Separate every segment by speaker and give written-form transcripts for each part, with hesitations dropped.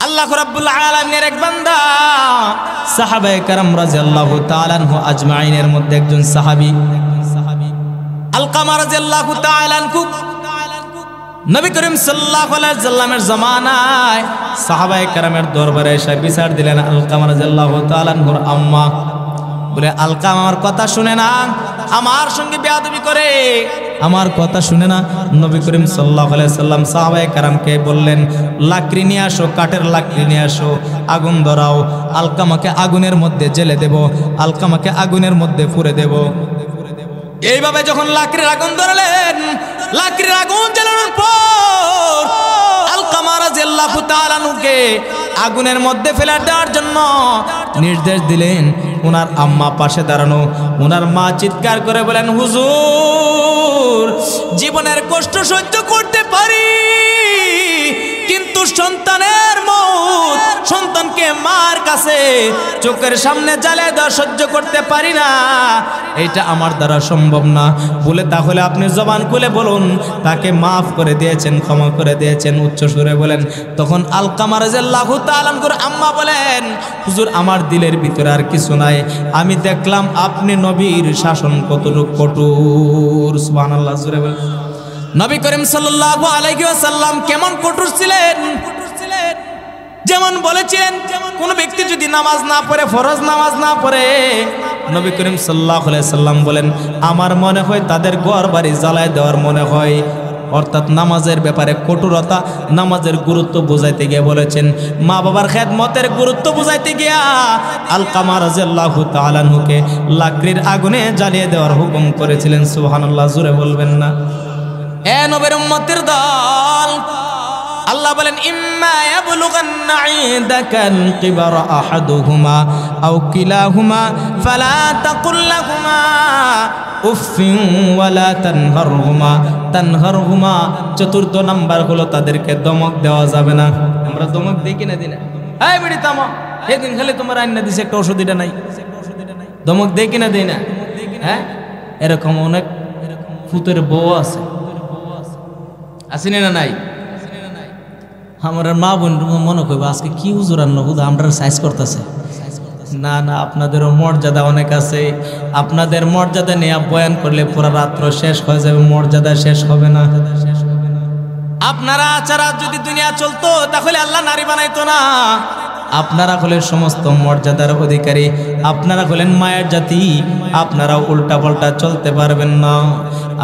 Speaker 1: আল্লাহ রাব্বুল আলামিনের এক বান্দা সাহাবায়ে কেরাম রাদিয়াল্লাহু তাআলা আনহু আজমাইনের মধ্যে একজন সাহাবী আলকামা রাদিয়াল্লাহু তাআলা আনহু নবী করিম সাল্লাল্লাহু আলাইহি ওয়াসাল্লামের জামানায় সাহাবায়ে কেরামের দরবারে এসে বিচার দিলেন আলকামা রাদিয়াল্লাহু তাআলা আনহুর আম্মা বলে আলকামা আমার কথা শুনে না, আমার সঙ্গে বেয়াদবি করে, আমার কথা শুনে না। নবী করিম সাল্লাল্লাহু আলাইহি ওয়াসাল্লাম সাহাবায়ে কেরামকে বললেন লাকড়ি নিয়ে আসো, কাঠের লাকড়ি নিয়ে আসো, আগুন ধরাও, আলকামাকে আগুনের মধ্যে জ্বেলে দেব, আলকামাকে আগুনের মধ্যে পুড়ে দেব। এইভাবে যখন লাকড়ির আগুন ধরালেন, লাকড়ির আগুন জ্বালানোর পর আলকামা রাদিয়াল্লাহু তাআলা আনহুকে আগুনের মধ্যে ফেলে দেওয়ার জন্য নির্দেশ দিলেন। ওনার আম্মা পাশে দাঁড়ানো, ওনার মা চিৎকার করে বলেন হুজুর জীবনের কষ্ট সহ্য করতে পারি, কিন্তু সন্তানের মউত, সন্তানকে মার কাছে চোখের সামনে জ্বালিয়ে দেওয়া সহ্য করতে পারি না, এটা আমার দ্বারা সম্ভব না। বলে তাহলে আপনি জবান খুলে বলুন তাকে মাফ করে দিয়েছেন, ক্ষমা করে দিয়েছেন, উচ্চ সুরে বলেন। তখন আলকামা রাদিয়াল্লাহু তাআলা আনহুর আম্মা বলেন হুজুর আমার দিলের ভিতরে আর কিছু নাই, আমি দেখলাম আপনি নবীর শাসন কতটুকু কঠোর। সুবহানাল্লাহ জোরে বলেন। নবী করিম সাল্লাল্লাহু আলাইহি ওয়াসাল্লাম কেমন কঠোর ছিলেন? যেমন বলেছিলেন কোন ব্যক্তি যদি নামাজ না পড়ে, ফরজ নামাজ না পড়ে, নবী করিম সাল্লাল্লাহু আলাইহি ওয়াসাল্লাম বলেন আমার মনে হয় তাদের ঘর বাড়ি জ্বালায় দেওয়ার মনে হয়। অর্থাৎ নামাজের ব্যাপারে কঠোরতা, নামাজের গুরুত্ব বুঝাইতে গিয়ে বলেছেন। মা বাবার খেদমতের গুরুত্ব বুঝাইতে গিয়া আলকামা রাদিয়াল্লাহু তাআলা আনহুকে লাকড়ির আগুনে জ্বালিয়ে দেওয়ার হুকুম করেছিলেন। সুবহানাল্লাহ জোরে বলবেন না? এ নবীর উম্মতের দল, আল্লাহ বলেন ইম্মা ইয়াবলুগান্না ইনদাকাল কিবারা আহাদুহুমা আও কিলাহুমা ফালা তাকুল লাহুমা উফিন ওয়ালা তানহারহুমা। তানহারহুমা চতুর্থ নাম্বার হলো তাদেরকে দমক দেওয়া যাবে না। আমরা দমক দিই কিনা দিই না? এই বেড়ি থামো, এদিন খালি তোমার আইনা দিছে একটা ওষুধটা নাই, দমক দেই কিনা দেই না? হ্যাঁ, এরকম অনেক ফুতের বউ আছে, আসেনি না নাই? আমার মা বোন মনে করবে আজকে কি হুজুর আন্ন হুজুর আমরা সাইজ করতেছে। না না, আপনাদেরও মর্যাদা অনেক আছে, আপনাদের মর্যাদা নিয়ে বয়ান করলে পুরো রাত্র শেষ হয়ে যাবে, মর্যাদা শেষ হবে না। আপনারা ছাড়া যদি দুনিয়া চলতো তাহলে আল্লাহ নারী বানাইতো না। আপনারা হলেন সমস্ত মর্যাদার অধিকারী, আপনারা হলেন মায়ের জাতি, আপনারা উল্টা পাল্টা চলতে পারবেন না।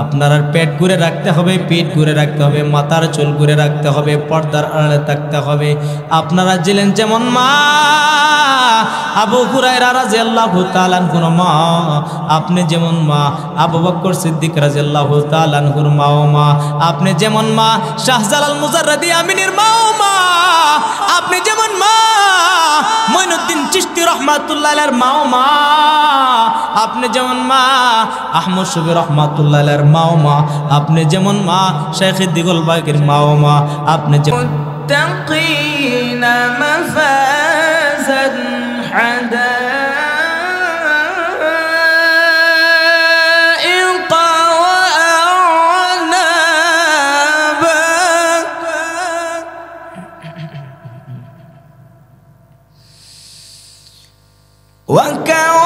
Speaker 1: আপনারা পেট ঘুরে রাখতে হবে, পিঠ ঘুরে রাখতে হবে, মাথার চুল ঘুরে রাখতে হবে, পর্দার আড়ালে থাকতে হবে। আপনারা ছিলেন যেমন মা আবু হুরায়রা রাদিয়াল্লাহু তাআলা আনহুর মা, আপনি যেমন মা আবু বকর সিদ্দিক রাদিয়াল্লাহু তাআলা আনহুর মাও মা, আপনি যেমন মা শাহজালাল মুজাররদি আমিনের মাও মা, আপনি যেমন মা মঈনুদ্দিন চিশতি রাহমাতুল্লাহ আলাইহির মাও মা, আপনি যেমন মা আহমদ শফি রাহমাতুল্লাহ আলাইহির মাও মা, আপনি যেমন মা শেখ দিগল বাগের মাও মা, আপনি যেমন মুত্তাকিনা মাফাজান হাদা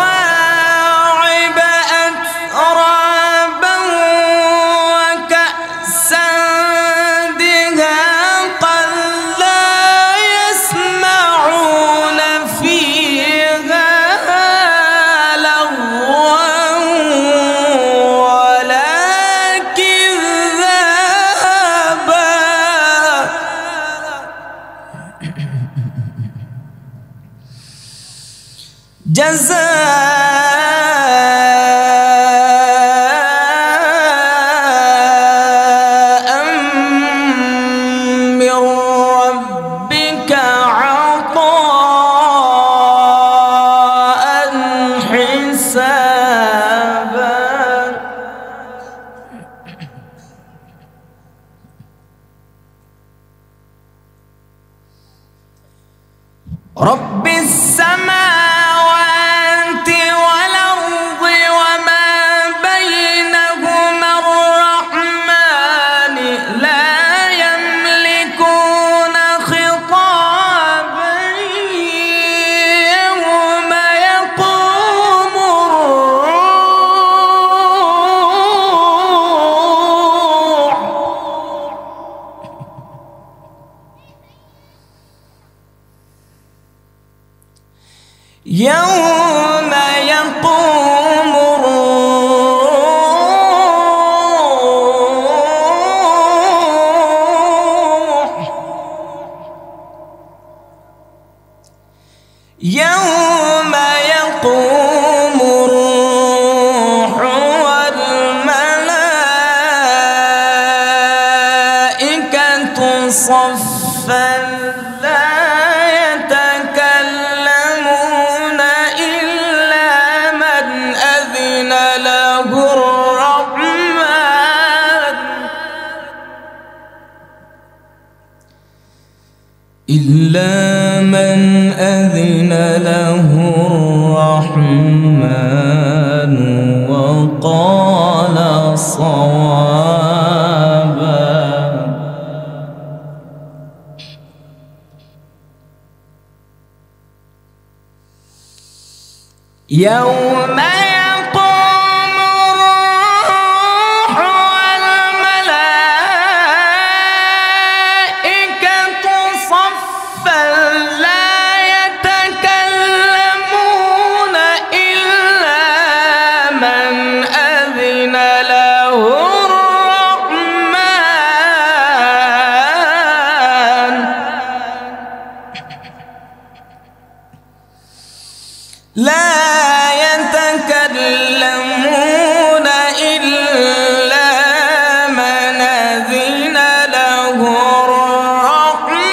Speaker 1: وكواعب أترابا وكأسا دهاقا لا يسمعون فيها لغوا ولا كذابا جزاء من ربك عطاء حسابا رب السماوات والأرض وما بينهما الرحمن لا يملكون خطابا يوم يقوم الروح يوم يقوم الروح والملائكة صفا لا يتكلمون إلا من أذن له الرحمن وقال صوابا. يوم يقوم الروح والملائكة صفا لا يتكلمون إلا من أذن له الرحمن لا يتكلمون إلا من أذن له الرحمن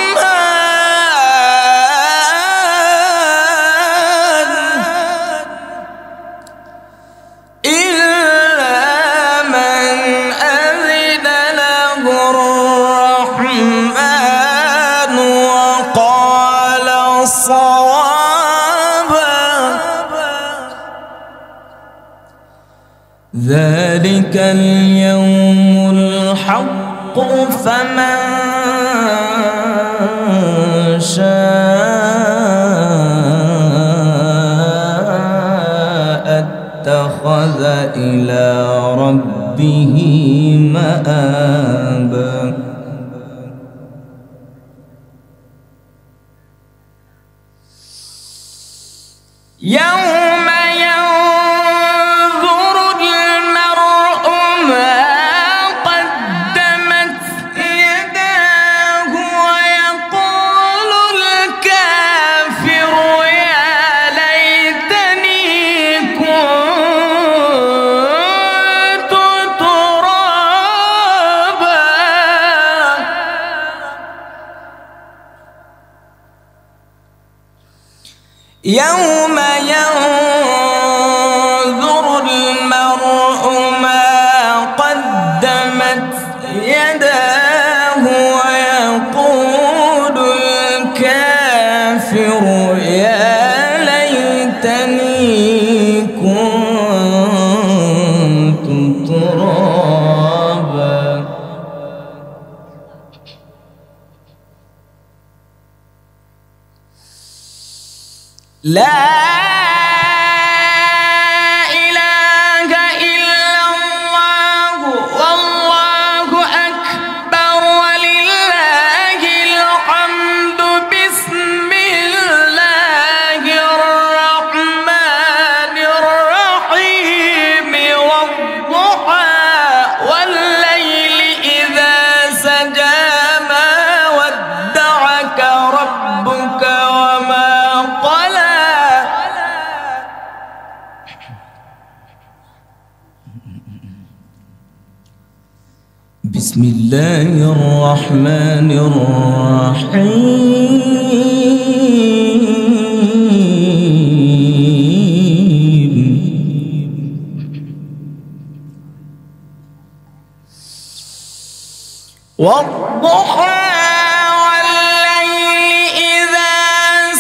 Speaker 1: إلا من أذن له الرحمن وقال صوابا. ذلك اليوم الحق فمن شاء اتخذ إلى ربه مآبا. يوم ينظر المرء ما قدمت يداه ويقول الكافر يا ليتني كنت ترابا. يوم ينظر المرء ما قدمت يداه ويقول الكافر يا ليتني كنت ترابا. لا إله إلا الله والله أكبر ولله الحمد. بسم الله الرحمن الرحيم والضحى والليل إذا سجى ما ودعك ربك وما قلى. بسم الله الرحمن الرحيم. والضحى والليل إذا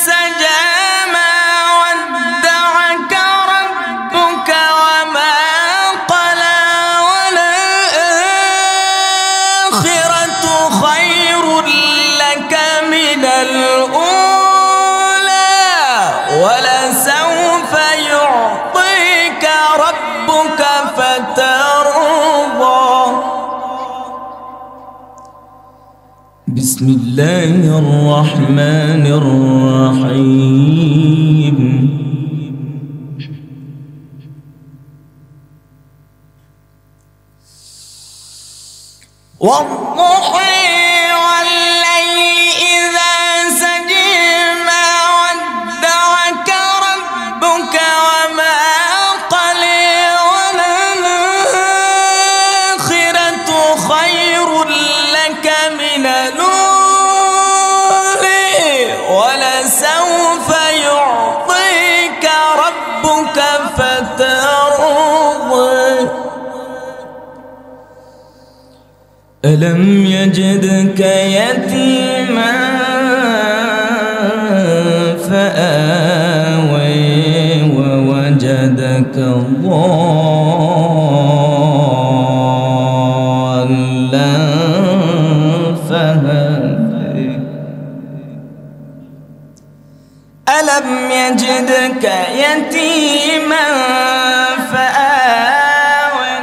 Speaker 1: سجى ما ودعك ربك وما قلى وللآخرة خير لك من الأولى ولسوف يعطيك ربك فترضى. بسم الله الرحمن الرحيم. والضحى والليل إذا سجى ما ودعك ربك وما قلى وللآخرة خير لك من الأولى ولسوف يعطيك ربك فترضى ألم يجدك يتيما فآوى ووجدك ضالا فهدى ألم يجدك يتيما فآوى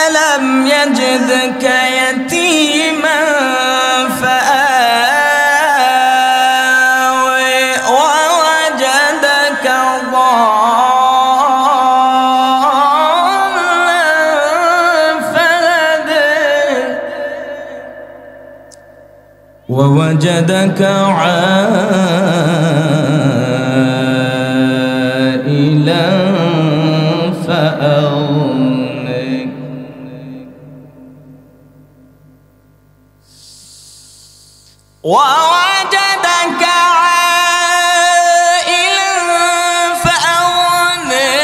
Speaker 1: ألم يجدك يتيما فآوى ووجدك ضالا فهدى ووجدك عائلا فأغنى ووجدك عائلا فأغنى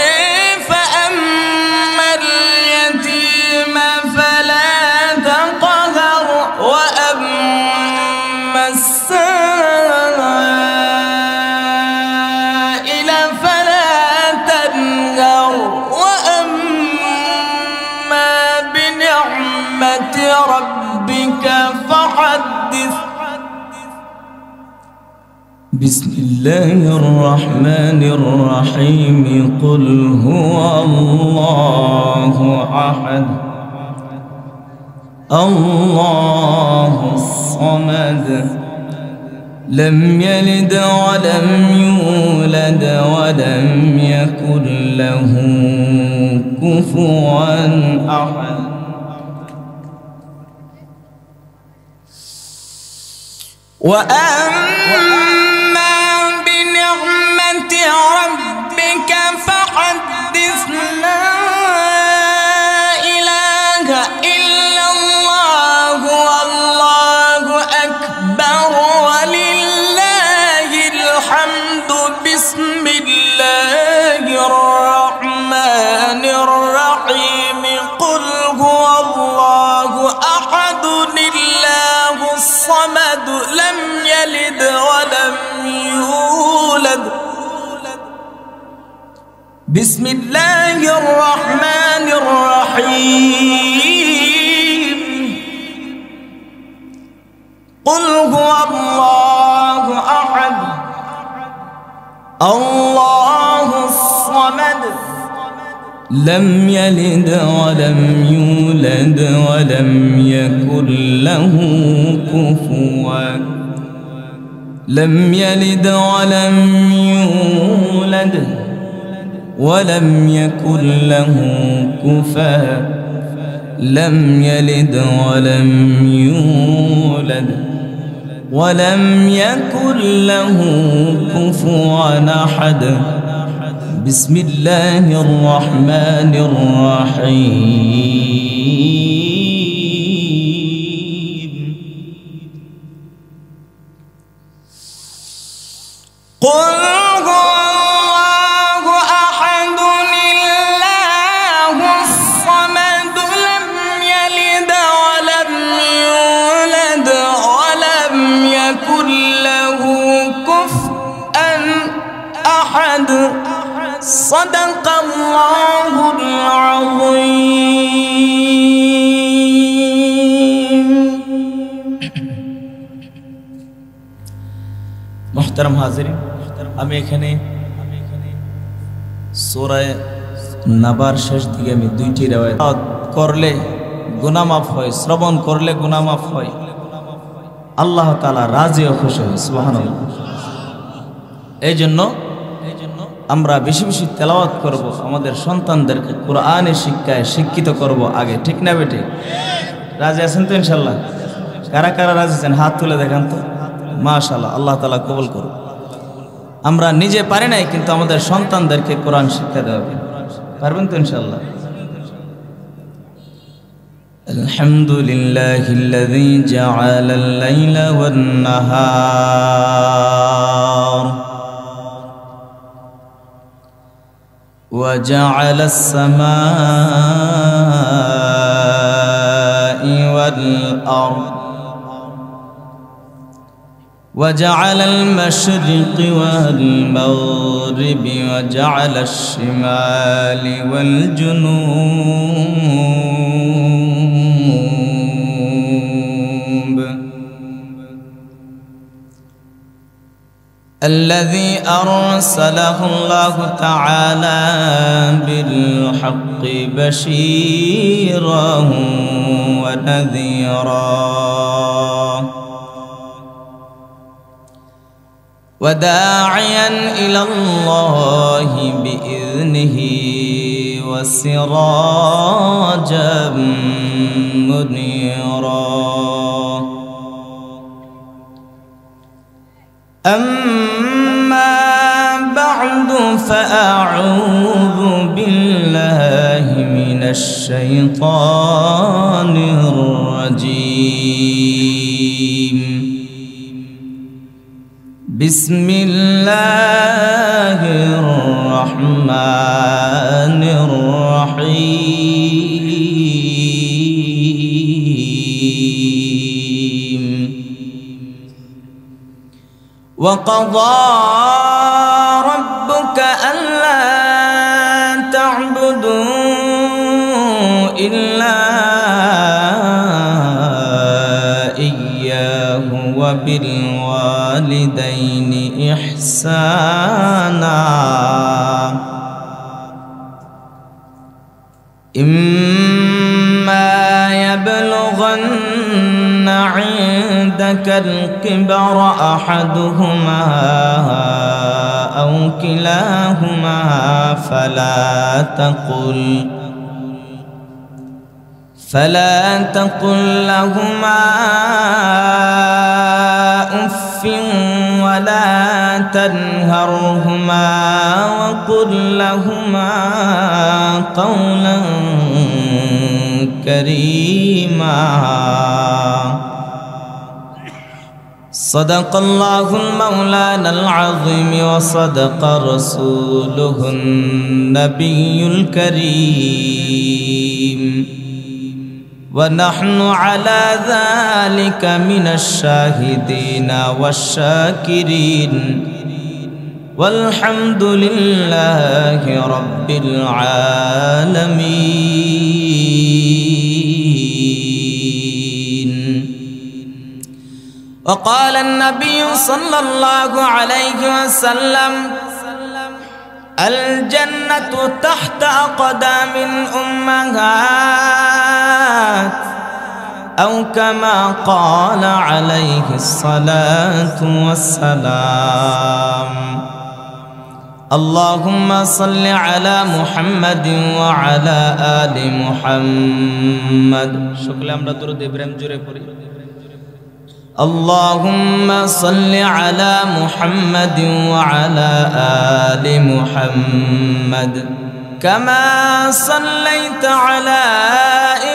Speaker 1: فأما اليتيم فلا تقهر وأما السائل فلا تنهر وأما بنعمة ربك فحدث بسم الله الرحمن الرحيم قل هو الله أحد الله الصمد لم يلد ولم يولد ولم يكن له كفوا أحد وأما بنعمة ربك فحدث لا إله إلا الله والله أكبر ولله الحمد بسم الله الرحمن الرحيم قل هو الله أحد الله الصمد لم يلد ولم يولد بسم الله الرحمن الرحيم قل هو الله أحد الله الصمد لم يلد ولم يولد ولم يكن له كفوا لم يلد ولم يولد ولم يكن له كفوا لم يلد ولم يولد ولم يكن له كفوا أحد بسم الله الرحمن الرحيم قل هو الله أحد الله الصمد لم يلد ولم يولد ولم يكن له كفوا أحد صدق الله العظيم محترم حاضرين আমি এখানে সূরা নাবার শেষ দিকে আমি দুইটি riwayat করলে গুনাহ মাফ হয় শ্রবণ করলে গুনাহ মাফ হয় আল্লাহ তাআলা রাজি ও খুশি হয় সুবহানাল্লাহ এইজন্য আমরা বেশি বেশি তেলাওয়াত করব, আমাদের সন্তানদেরকে কোরআনের শিক্ষায় শিক্ষিত করব আগে, ঠিক না বেটে? রাজি আছেন তো ইনশাল্লাহ? কারা কারা রাজি আছেন হাত তুলে দেখান তো। মাশাআল্লাহ, আল্লাহ তাআলা কবুল করুন। আমরা নিজে পারি নাই, কিন্তু আমাদের সন্তানদেরকে কোরআন শিক্ষা দেওয়া হবে, পারবেন তো ইনশাল্লাহ? আলহামদুলিল্লাহিল্লাযী জাআলাল লাইলা ওয়ান নাহার ওয়া জাআলাস সামাই ওয়াল আরদ وجعل المشرق والمغرب وجعل الشمال والجنوب الذي أرسله الله تعالى بالحق بشيرا ونذيرا وداعيا إلى الله بإذنه وسراجا منيرا أما بعد فأعوذ بالله من الشيطان الرجيم بسم الله الرحمن الرحيم وقضى ربك ألا تعبدوا إلا إياه وبالوالدين إحسانا إما يبلغن عندك الكبر أحدهما أو كلاهما فلا تقل لهما أف ولا تنهرهما وقل لهما قولا كريما صدق الله المولانا العظيم وصدق رسوله النبي الكريم ونحن على ذلك من الشاهدين والشاكرين والحمد لله رب العالمين. وقال النبي صلى الله عليه وسلم الجنة تحت أقدام الأمهات أو كما قال عليه الصلاة والسلام. اللهم صل على محمد وعلى آل محمد. شكرا আমরা দরুদ ইব্রাহিম জুড়ে পড়ি. اللهم صل على محمد وعلى آل محمد كما صليت على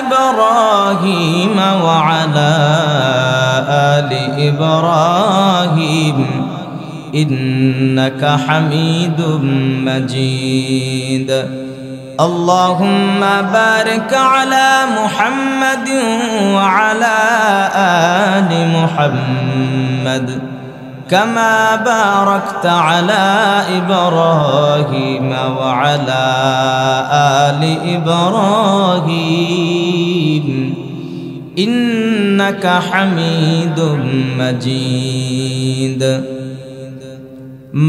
Speaker 1: إبراهيم وعلى آل إبراهيم إنك حميد مجيد. اللهم بارك على محمد وعلى آل محمد كما باركت على إبراهيم وعلى آل إبراهيم إنك حميد مجيد.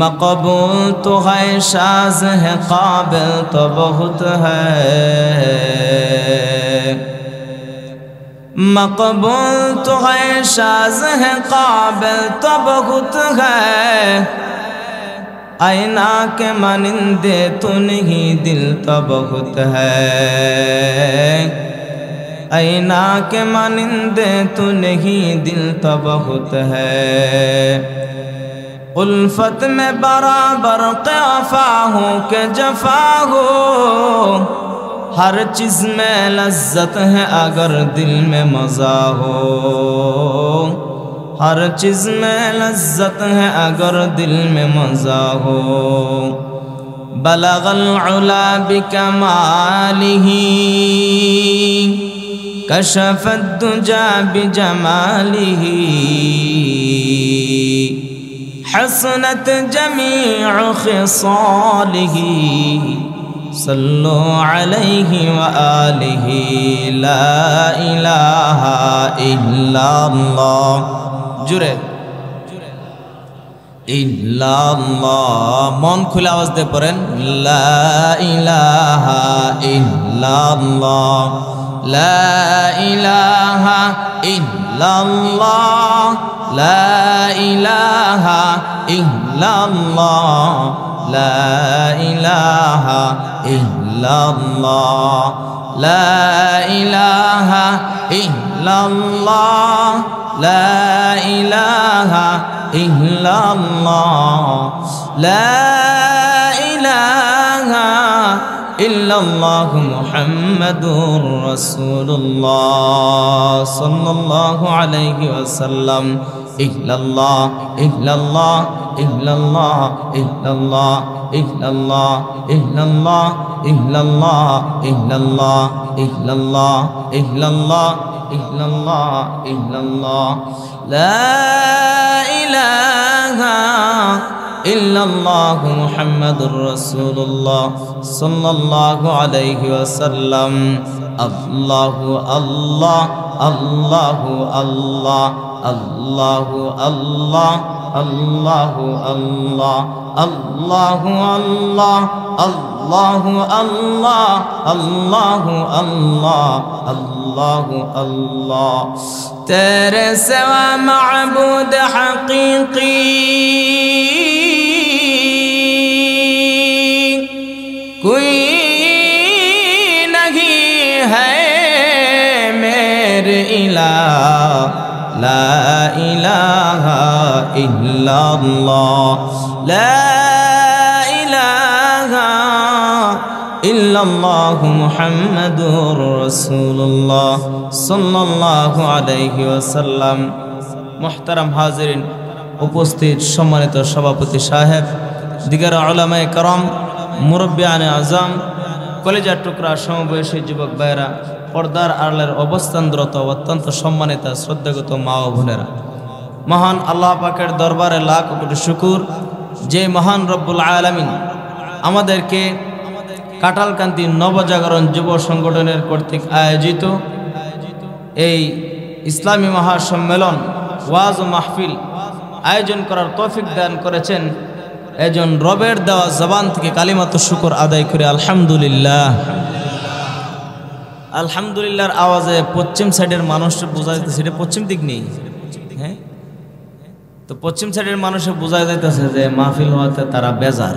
Speaker 1: مقبول تو ہے شاز ہے قابل تو بہت ہے مقبول تو ہے شاز ہے قابل تو بہت ہے आईना के मानिंदे तू नहीं दिल तो बहुत है, आईना के मानिंदे तू नहीं दिल तो बहुत है। उल्फत में बराबर क़याफ़ा हो के जफ़ा हो, हर चीज़ में लज्जत है अगर दिल में मज़ा हो, हर चीज़ में लज्जत है अगर दिल में मज़ा हो। बलगल उला बिकमालिही कशफत दुजा बिजमालिही, हसनत जमीअ खिसालिही सल्लु अलैहि व आलिहि। ला इलाहा इल्लल्लाह, जुरे इल्लल्लाह, मन खुले आवाज दे पड़ेन। ला इलाहा इल्लल्लाह, ला इलाहा इल्लल्लाह, ला इलाहा इल्लल्लाह, ला इलाहा इल्लल्लाह, ला इलाहा इल्लल्लाह, ला इलाहा इल्लल्लाह, ला इलाहा इल्लल्लाह मुहम्मदुर रसूलुल्लाह सल्लल्लाहु अलैहि वसल्लम। इल्लल्लाह इल्लल्लाह इल्लल्लाह इल्लल्लाह इल्लल्लाह इल्लल्लाह इल्लल्लाह इल्लल्लाह इल्लल्लाह इल्लल्लाह इल्लल्लाह इल्लल्लाह, ला इलाहा इल्लल्लाह मुहम्मदुर रसूलुल्लाह सल्लल्लाहु अलैहि वसल्लम। अल्लाहु अल्लाह अल्लाहु अल्लाह अल्लाहु अल्लाह अल्लाहु अल्लाह अल्लाहु अल्लाह अल्लाहु अल्लाह अल्लाहु अल्लाह अल्लाहु अल्लाह। तेरे सिवा माबूद हकीकी कोई नहीं है मेरे इलाह, ला इलाहा इल्लल्लाह, ला इलाहा इल्लल्लाह मुहम्मदुर रसूलुल्लाह सल्लल्लाहु अलैहि वसल्लम। मुहतरम हाजिरिन, उपस्थित सम्मानित सभापति साहेब, दिगर उलामाए करम, मुरब्बियाने आज़म, कलेजार टुकरा समबयसी যুবক ভাইরা, পর্দার আড়ালের অবস্থানরত অত্যন্ত সম্মানিত শ্রদ্ধাগত মা ও বোনেরা, মহান আল্লাহ পাকের দরবারে লাখ কোটি শুকর যে মহান রব্বুল আলামিন আমাদেরকে কাটালকান্তি নবজাগরণ যুব সংগঠনের কর্তৃক আয়োজিত এই ইসলামী মহাসম্মেলন ওয়াজ ও মাহফিল আয়োজন করার তৌফিক দান করেছেন। এজন রবের দেওয়া জবান থেকে কালিমাত শুকর আদায় করে আলহামদুলিল্লাহ। আলহামদুলিল্লাহর আওয়াজে পশ্চিম সাইডের মানুষটা বোঝা যাইতেছে, এটা পশ্চিম দিক নেই, হ্যাঁ, তো পশ্চিম সাইডের মানুষে বোঝা যাইতেছে যে মাহফিল হওয়াতে তারা বেজার,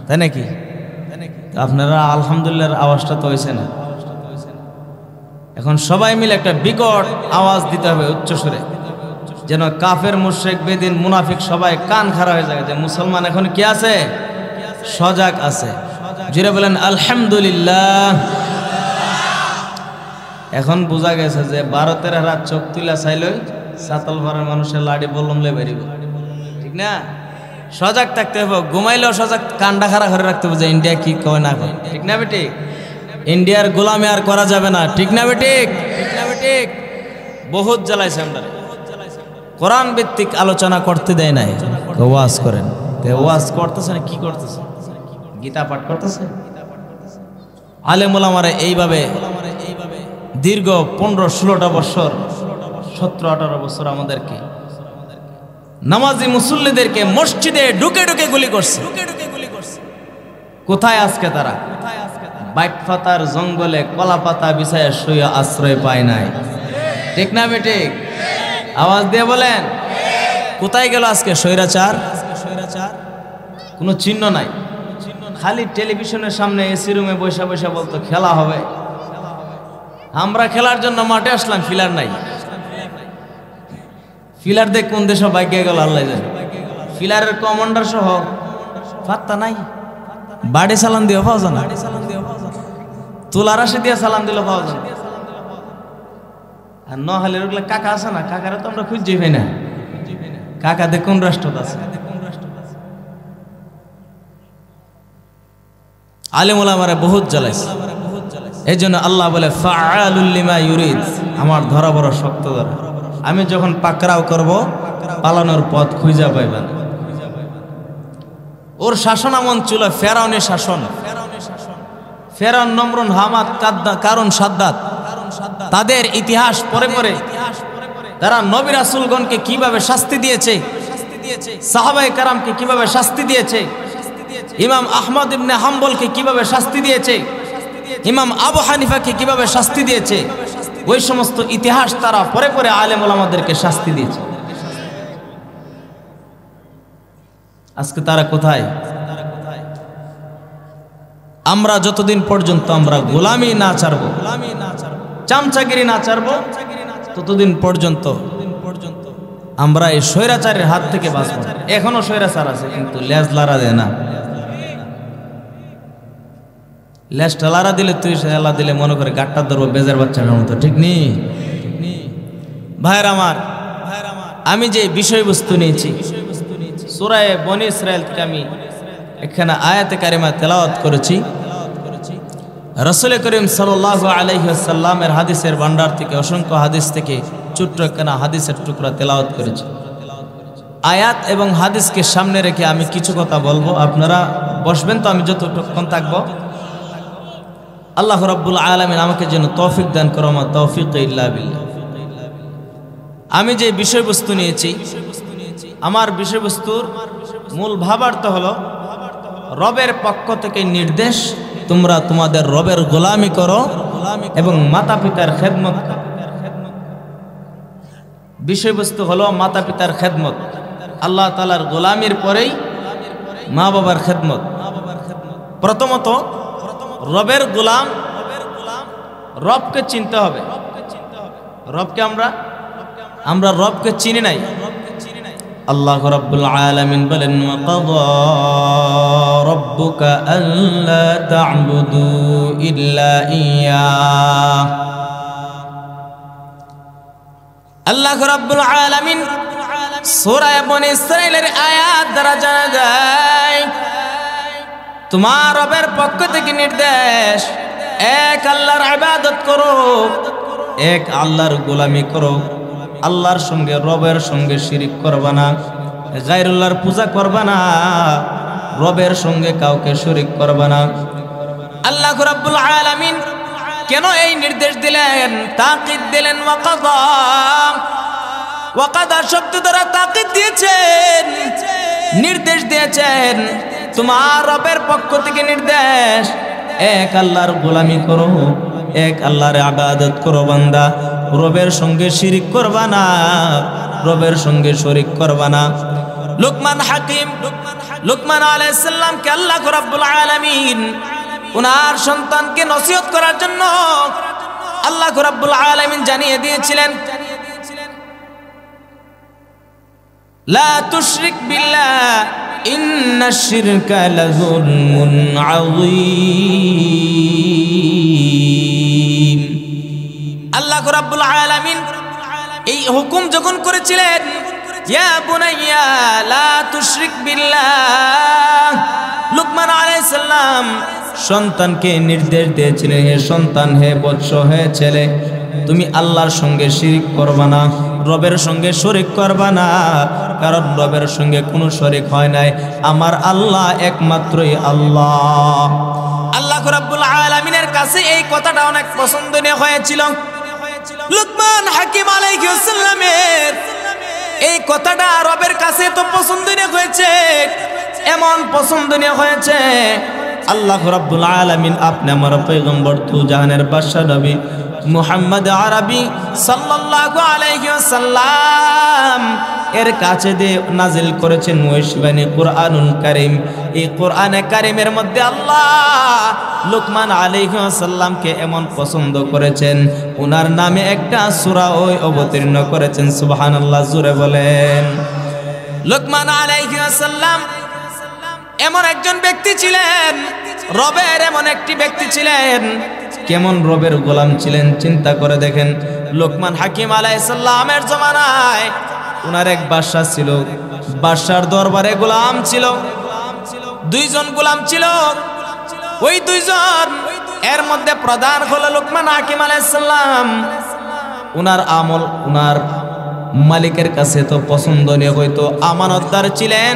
Speaker 1: তাই নাকি? আপনারা আলহামদুলিল্লাহর আওয়াজটা তো হয়েছে না, এখন সবাই মিলে একটা বিকট আওয়াজ দিতে হবে উচ্চ সুরে, যেন কাফের মুশরিক বেদিন মুনাফিক সবাই কান খাড়া হয়ে যায় যে মুসলমান এখন কি আছে, সজাগ আছে। জুড়ে বলেন আলহামদুলিল্লাহ। এখন বোঝা গেছে যে 12-13 রাত চোখ তুলা চাইলই সাতাল ভরের মানুষের লাড়ি বললমলে বেরিব, ঠিক না? সজাগ থাকতে হবে, ঘুমাইলেও সজাগ, কান্ডা খাড়া করে রাখতে হবে যে ইন্ডিয়া কি কয় না কয়, ঠিক না বেটি? ইন্ডিয়ার গোলামি আর করা যাবে না, ঠিক না বেটিক? ঠিক না বেটিক? বহুত জ্বালাইছে আমরা, কোরআন ভিত্তিক আলোচনা করতে দেয় নাই, ওয়াজ করেন, ওয়াজ করতেছে না, কি করতেছে? গীতা পাঠ করতেছে। আলেম ওলামারা এইভাবে দীর্ঘ 15-16টা বছর, 17-18 বছর আমাদেরকে নামাজি মুসল্লিদেরকে মসজিদে ঢুকে ঢুকে গুলি করছে। কোথায় আজকে তারা? বাইট পাতার জঙ্গলে কলা পাতা বিছায় শুয়ে আশ্রয় পায় নাই, ঠিক না বেঠিক? আওয়াজ দিয়ে বলেন, কোথায় গেল আজকে স্বৈরাচার? কোনো চিহ্ন নাই। খালি টেলিভিশনের সামনে এসি রুমে বসে বসে বলতো খেলা হবে। আমরা খেলার জন্য মাঠে আসলাম, ফিলার নাই। ফিলার দেখ কোন দেশে বাইকে গেল আল্লাহ জানে। ফিলারের কমান্ডার সহ পাত্তা নাই। বাড়ি সালাম দিয়ে পাওয়া যায় না, তুলার আসে দিয়ে সালাম দিলে পাওয়া যায় না। আর নহলে ওগুলো কাকা আছে না, কাকারা তো আমরা খুঁজে পাই না। কাকা দেখ কোন রাষ্ট্রত আছে। আলেম ওলামারা বহুত জ্বালাইছে। এই জন্য আল্লাহ বলে ফাআলুল লিমা ইউরিদ, আমার ধরা বড় শক্ত ধরা। আমি যখন পাকড়াও করব পালানোর পথ খুঁজে পাইবা না। ওর শাসন আমন ছিল ফেরাউনের শাসন। ফেরাউন, নমরুন, হামাদ, কারুন, সাদ্দাত, তাদের ইতিহাস পরে পরে তারা নবী রাসূলগণকে কিভাবে শাস্তি দিয়েছে, সাহাবায়ে কেরামকে কিভাবে শাস্তি দিয়েছে, ইমাম আহমদ ইবনে হাম্বলকে কিভাবে শাস্তি দিয়েছে, ইমাম আবু হানিফাকে কিভাবে শাস্তি দিয়েছে, ওই সমস্ত ইতিহাস তারা পরে পরে আলেম ওলামাদেরকে শাস্তি দিয়েছে। আজকে তারা কোথায়? আমরা যতদিন পর্যন্ত আমরা গোলামি না ছাড়বো, চামচাগিরি না ছাড়বো, ততদিন পর্যন্ত আমরা এই স্বৈরাচারের হাত থেকে বাঁচবো। এখনো স্বৈরাচার আছে, কিন্তু লেজ লারা দেয় না। লেজটা লারা দিলে তুই এলা দিলে মনে করে গাটটা ধরবো বেজার বাচ্চার মতো, ঠিক নেই? ভাইয়ের আমার, আমি যে বিষয়বস্তু নিয়েছি সূরা বনী ইসরাইল থেকে আমি এখানে আয়াতে কারিমা তেলাওয়াত করেছি। রাসূল করিম সাল্লাল্লাহু আলাইহি ওয়াসাল্লামের হাদিসের ভান্ডার থেকে অসংখ্য হাদিস থেকে ছোট্ট একখানা হাদিসের টুকরা তেলাওয়াত করেছি। আয়াত এবং হাদিসকে সামনে রেখে আমি কিছু কথা বলবো। আপনারা বসবেন তো, আমি যতক্ষণ থাকবো। আল্লাহ রাব্বুল আলামিন আমাকে যেন তৌফিক দান করো, মা তৌফিক ইল্লা বিল্লাহ। আমি যে বিষয়বস্তু নিয়েছি, আমার বিষয়বস্তুর মূল ভাবার্থ হলো রবের পক্ষ থেকে নির্দেশ, তোমরা তোমাদের রবের গোলামি করো এবং মাতা পিতার খেদমত। বিষয়বস্তু হলো মাতা পিতার খেদমত। আল্লাহ তাআলার গোলামির পরেই মা বাবার খেদমত। প্রথমত রবের গোলাম, রবকে চিনতে হবে। রবকে আমরা রবকে চিনি নাই। আল্লাহ রাব্বুল আলামিন বলেন ওয়াকাযা রাব্বুকা আল্লা তা'বুদু ইল্লা ইয়্যাহ। আল্লাহ রাব্বুল আলামিন সূরা বনী ইসরাঈলের আয়াত দ্বারা জানা যায় তোমার রবের পক্ষ থেকে নির্দেশ, এক আল্লাহর ইবাদত করো, এক আল্লাহর গোলামি করো। আল্লাহর সঙ্গে রবের সঙ্গে শিরিক করবা না, গায়রুল্লাহর পূজা করবা না, রবের সঙ্গে কাউকে শরীক করবা না। আল্লাহ রাব্বুল আলামিন কেন এই নির্দেশ দিলেন, তাকিদ দিলেন? ওয়াকাদা শব্দ দ্বারা তাকিদ দিয়েছেন, নির্দেশ দিয়েছেন। তোমার রবের পক্ষ থেকে নির্দেশ, এক আল্লাহর গোলামি করো, এক আল্লাহর ইবাদত করো বান্দা। রবের সঙ্গে শিরিক করবা না, রবের সঙ্গে শরীক করবা না। লুকমান হাকিম, লুকমান আলাইহিস সালামকে আল্লাহ রাব্বুল আলামিন ওনার সন্তানকে নসিহত করার জন্য আল্লাহ রাব্বুল আলামিন জানিয়ে দিয়েছিলেন, লা তুশরিক বিল্লাহ ইন্নাশ শিরকা লাযুলমুন আযীম। আল্লাহ রাব্বুল আলামিন এই হুকুম যখন করেছিলেন, ইয়া বুনাইয়া লা তুশরিক বিল্লাহ, লুকমান আলাইহিস সালাম সন্তানকে নির্দেশ দিয়েছিলেন, হে সন্তান, হে বৎস, হে ছেলে, তুমি আল্লাহর সঙ্গে শিরিক করবা না, রবের সঙ্গে শরীক করবা না। কারণ রবের সঙ্গে কোনো শরীক হয় নাই, আমার আল্লাহ একমাত্রই আল্লাহ। আল্লাহ রাব্বুল আলামিনের কাছে এই কথাটা অনেক পছন্দনীয় হয়েছিল। লুকমান হাকিম আলাইহিস সালামের এই কথাটা রবের কাছে তো পছন্দনীয় হয়েছে, এমন পছন্দনীয় হয়েছে, আল্লাহ রাব্বুল আলামিন আপনি আমার পয়গম্বর দু জাহানের বাদশা নবী মুহাম্মদ আরবি সাল্লাল্লাহু আলাইহি ওয়াসাল্লাম এর কাছে দিয়ে নাজিল করেছেন ওয়াইশবানি কুরআনুল কারীম। এই কোরআনে কারীমের মধ্যে আল্লাহ লুকমান আলাইহিস সালামকে এমন পছন্দ করেছেন, ওনার নামে একটা সূরা ওই অবতীর্ণ করেছেন। সুবহানাল্লাহ, জোরে বলেন। লুকমান আলাইহিস সালাম এমন একজন ব্যক্তি ছিলেন, রবের এমন একটি ব্যক্তি ছিলেন। কেমন রবের গোলাম ছিলেন চিন্তা করে দেখেন। লুকমান হাকিম আলাইহিস সালামের জমানায় ওনার এক বাদশা ছিল, বাদশার দরবারে গোলাম ছিল, দুইজন গোলাম ছিল। ওই দুইজন এর মধ্যে প্রধান হলো লুকমান হাকিম আলাইহিস সালাম। ওনার আমল ওনার মালিকের কাছে তো পছন্দনীয়, হয়তো আমানতদার ছিলেন,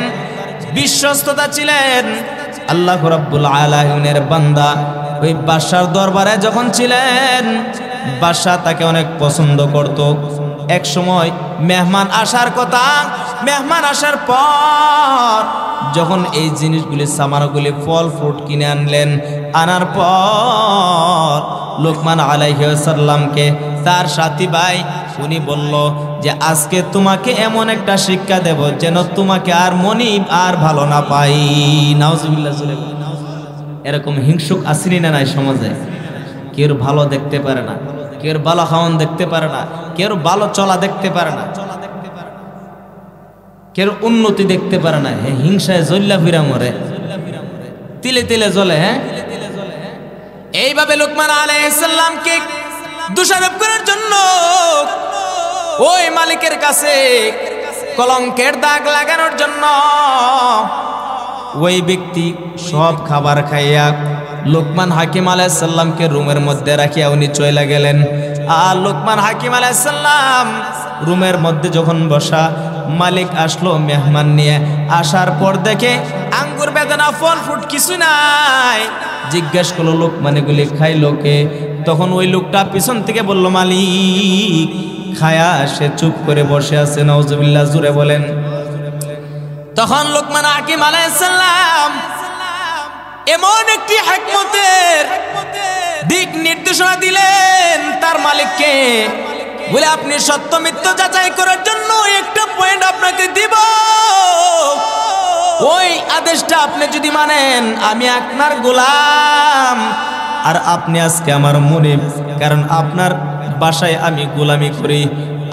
Speaker 1: বিশ্বস্ততা ছিলেন, আল্লাহ রাব্বুল আলামিনের বান্দা। ওই বাদশার দরবারে যখন ছিলেন, বাদশা তাকে অনেক পছন্দ করত। এক সময় মেহমান আসার কথা, মেহমান আসার পর যখন এই জিনিসগুলি সামানগুলি ফল ফ্রুট কিনে আনলেন, আনার পর লুকমান আলাইহিস সালামকে তার সাথী ভাই উনি বলল যে আজকে তোমাকে এমন একটা শিক্ষা দেব যেন তোমাকে আর মনিব আর ভালো না পাই। নাউজুবিল্লাহ। এরকম হিংসুক আসেনি না নাই সমাজে? কেউ ভালো দেখতে পারে না, কেউ ভালো খাওয়ান দেখতে পারে না, কেউ ভালো চলা দেখতে পারে না, কেউ উন্নতি দেখতে পারে না। হিংসায় জ্বল্লা ফিরা মরে, তিলে তিলে জ্বলে। এইভাবে লুকমান আলাইহিস সালামকে দোষারোপ করার জন্য ওই মালিকের কাছে কলঙ্কের দাগ লাগানোর জন্য ওই ব্যক্তি সব খাবার খাইয়া লুকমান হাকিম আলাইহিস সালামকে রুমের মধ্যে রাখিয়া উনি চলে গেলেন। আর লুকমান হাকিম আলাইহিস সালাম রুমের মধ্যে যখন বসা, মালিক আসলো মেহমান নিয়ে। আসার পর দেখে আঙ্গুর বেদানা ফল ফ্রুট কিছু নাই। জিজ্ঞেস করলো লুকমান এগুলি খাইলো কে? তখন ওই লোকটা পিছন থেকে বলল মালিক। খায়া সে চুপ করে বসে আছে। নাউজুবিল্লাহ, জোরে বলেন। তখন লুকমান হাকিম আলাইহিস সালাম এমন একটি হিকমতের দিক নির্দেশনা দিলেন তার মালিককে, বলে আপনি সত্য মিথ্যা যাচাই করার জন্য একটা পয়েন্ট আপনাকে দিব। ওই আদেশটা আপনি যদি মানেন, আমি আপনার গোলাম আর আপনি আজকে আমার মুনিব। কারণ আপনার বাসায় আমি গোলামি করি,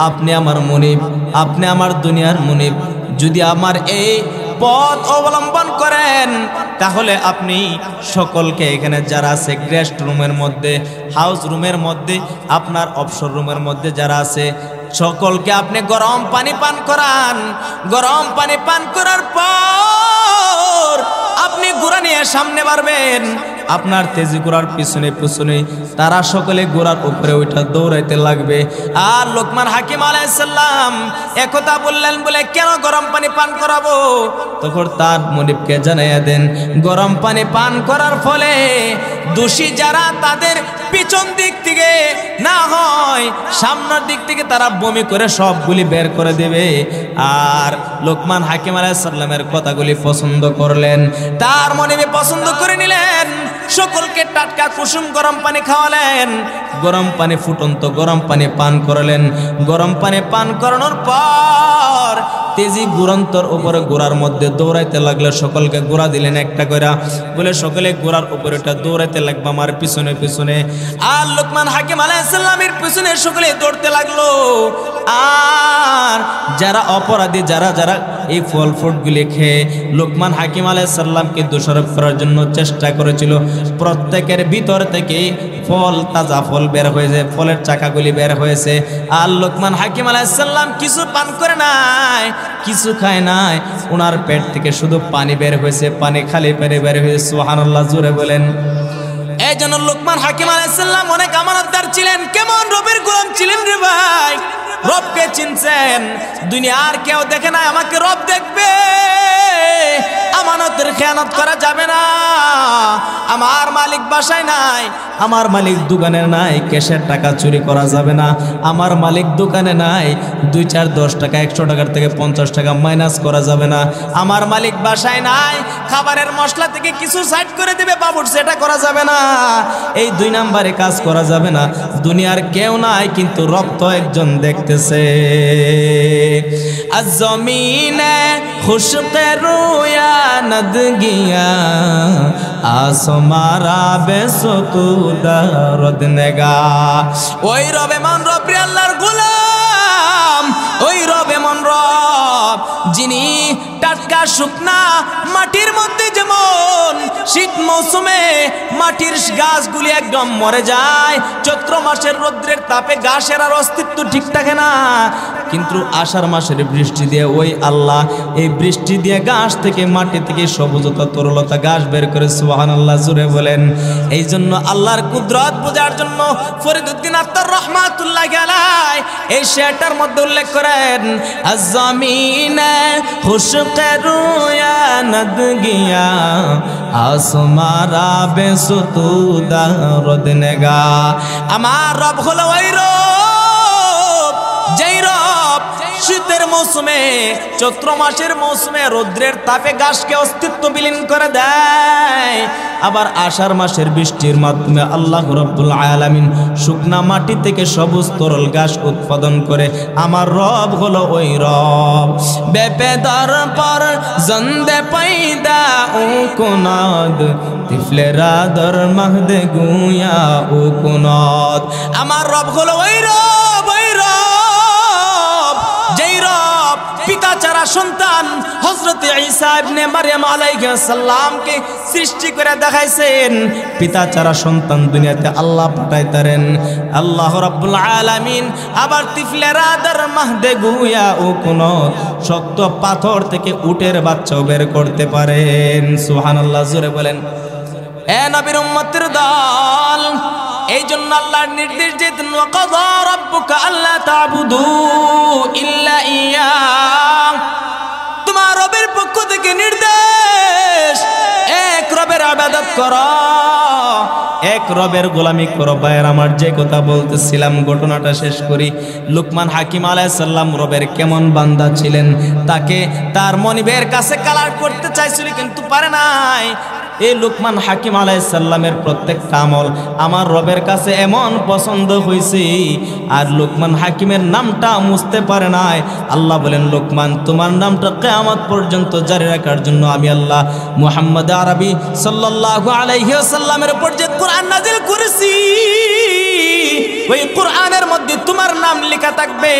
Speaker 1: আপনি আমার মুনিব, আপনি আমার দুনিয়ার মুনিব। যদি আমার এই পথ অবলম্বন করেন তাহলে আপনি সকলকে এখানে যারা আছে গেস্ট রুমের মধ্যে, হাউস রুমের মধ্যে, আপনার অবসর রুমের মধ্যে যারা আছে সকলকে আপনি গরম পানি পান করান। গরম পানি পান করার পর আপনি ঘোড়া নিয়ে সামনে বাড়বেন। আপনার তেজি ঘোড়ার পিছনে পিছনে তারা সকলে ঘোড়ার উপরে ওইটা দৌড়াইতে লাগবে। আর লুকমান হাকিম আলাইহিস সালাম একথা বললেন বলে কেন গরম পানি পান করাবো? তখন তার মুনিবকে জানাইয়া দেন, গরম পানি পান করার ফলে দোষী যারা তাদের পিছন দিক থেকে না হয় সামনের দিক থেকে তারা বমি করে সবগুলি বের করে দেবে। আর লুকমান হাকিম আলাইহিস সালামের কথাগুলি পছন্দ করলেন, তার মুনিবে পছন্দ করে নিলেন। সকলকে টাটকা কুসুম গরম পানি খাওয়ালেন, গরম পানি ফুটন্ত গরম পানি পান করালেন। গরম পানি পান করানোর পর তেজি গুরন্তর উপরে গোড়ার মধ্যে দৌড়াইতে লাগলো। সকলকে গোড়া দিলেন একটা করে, বলে সকলে গোড়ার উপরে দৌড়াইতে লাগবে আমার পিছনে পিছনে। আর লুকমান হাকিম আলাইহিস সালামের পিছনে সকলে দৌড়তে লাগলো। আর যারা অপরাধী, যারা যারা এই ফল ফ্রুটগুলি খেয়ে লুকমান হাকিম আলাইহিস সালামকে দোষারোপ করার জন্য চেষ্টা করেছিল, প্রত্যেকের ভিতর থেকে ফল, তাজা ফল বের হয়েছে, ফলের চাকাগুলি বের হয়েছে। আর লুকমান হাকিম আলাইহিস সালাম কিছু পান করে নাই, কিছু খায় নাই, ওনার পেট থেকে শুধু পানি বের হয়েছে, পানি খালি পেটে বের হয়েছে। সুবহানাল্লাহ, জোরে বলেন। এই জন্য লুকমান হাকিম আলাইহিস সালাম অনেক আমানতদার ছিলেন। কেমন রবের গোলাম ছিলেন রে ভাই! রবকে চিনছেন, দুনিয়ার কেউ দেখে না, আমাকে রব দেখবে। আমানতের খেয়ানত করা যাবে না। আমার মালিক বাসায় নাই, আমার মালিক দোকানে নাই, ক্যাশের টাকা চুরি করা যাবে না, আমার মালিক দোকানে নাই, 2, 4, 10 টাকা 100 টাকার থেকে 50 টাকা মাইনাস করা যাবে না, আমার মালিক বাসায় নাই, খাবারের মশলা থেকে কিছু সাইড করে দেবে বাবুর, সেটা করা যাবে না, এই 2 নম্বরে কাজ করা যাবে না। দুনিয়ার কেউ নাই কিন্তু রব তো একজন দেখতেছে। আজ-জমিনে খুশকে রুয়া নদ গিয়া আসমারা বেসতুদা রদনেগা। ওই রব এমন রব রে আল্লাহর গোলাম, ওই রব এমন রব যিনি টাটকা শুকনা মাটির মধ্যে যেমন শীত মৌসুমে মাটির গাছগুলি একদম মরে যায়, চৈত্র মাসের রৌদ্রের তাপে গাছের আর অস্তিত্ব ঠিক থাকে না, কিন্তু আষাঢ় মাসের বৃষ্টি দিয়ে ওই আল্লাহ এই বৃষ্টি দিয়ে গাছ থেকে মাটি থেকে সবুজতা তরলতা গাছ বের করে। সুবহানাল্লাহ জুড়ে বলেন। এই জন্য আল্লাহর কুদরত বোঝার জন্য ফরিদউদ্দিন আত্তার রহমাতুল্লাহ আলাইহি এই শেরটার মধ্যে উল্লেখ করেন, আজ-জমিনে খুশকে রুয়া নদ গিয়া আসমারা বেসতুদা রদনেগা। আমার রব হলো ওই রব যেই রব শীতের মৌসুমে চৈত্র মাসের মৌসুমে রৌদ্রের তাপে গাছকে অস্তিত্ব বিলীন করে দেয়, আবার আষাঢ় মাসের বৃষ্টির মাধ্যমে আল্লাহ রাব্বুল আলামিন শুকনা মাটি থেকে সবুজ তরল গাছ উৎপাদন করে। আমার রব হলো ওই রব। বেপেদার পর জন্দে পয়দা ও কুনাদ তিফলেরা দর মাহদে গুয়া ও কুনাদ। আমার রব হলো ওই রব, ওই রব যেই রব পিতা ছাড়া সন্তান হযরত ঈসা ইবনে মারইয়াম আলাইহিস সালামকে সৃষ্টি করে দেখাইছেন। পিতা ছাড়া সন্তান দুনিয়াতে আল্লাহ পাঠাইতারেন আল্লাহ রাব্বুল আলামিন। আবার তিফলেরা দর মাহদে গুয়া ও কোনো শক্ত পাথর থেকে উটের বাচ্চাও বের করতে পারেন। সুবহানাল্লাহ জোরে বলেন। এ নবীর উম্মতের দল, এই জন্য আল্লাহর নির্দেশ দিতেন, ওয়াকাযা রাব্বুকা আল্লা তা'বুদু ইল্লা ইয়া। তোমার রবের পক্ষ থেকে নির্দেশ, এক রবের ইবাদত করো, এক রবের গোলামি করো। ভাইয়ের আমার, যে কথা বলতেছিলাম ঘটনাটা শেষ করি। লুকমান হাকিম আলাইহিস সালাম রবের কেমন বান্দা ছিলেন, তাকে তার মনিবের কাছে কালার করতে চাইছিল কিন্তু পারে নাই। এই লুকমান হাকিম আলাইহিস সালামের প্রত্যেকটা আমল আমার রবের কাছে এমন পছন্দ হয়েছে, আর লুকমান হাকিমের নামটা মুছতে পারে নাই। আল্লাহ বলেন, লুকমান তোমার নামটা কিয়ামত পর্যন্ত জারি রাখার জন্য আমি আল্লাহ মুহাম্মদ আরবি সাল্লাল্লাহু আলাইহি ওয়াসাল্লামের উপর যে কোরআন নাযিল করেছি, ওই কোরআনের মধ্যে তোমার নাম লেখা থাকবে।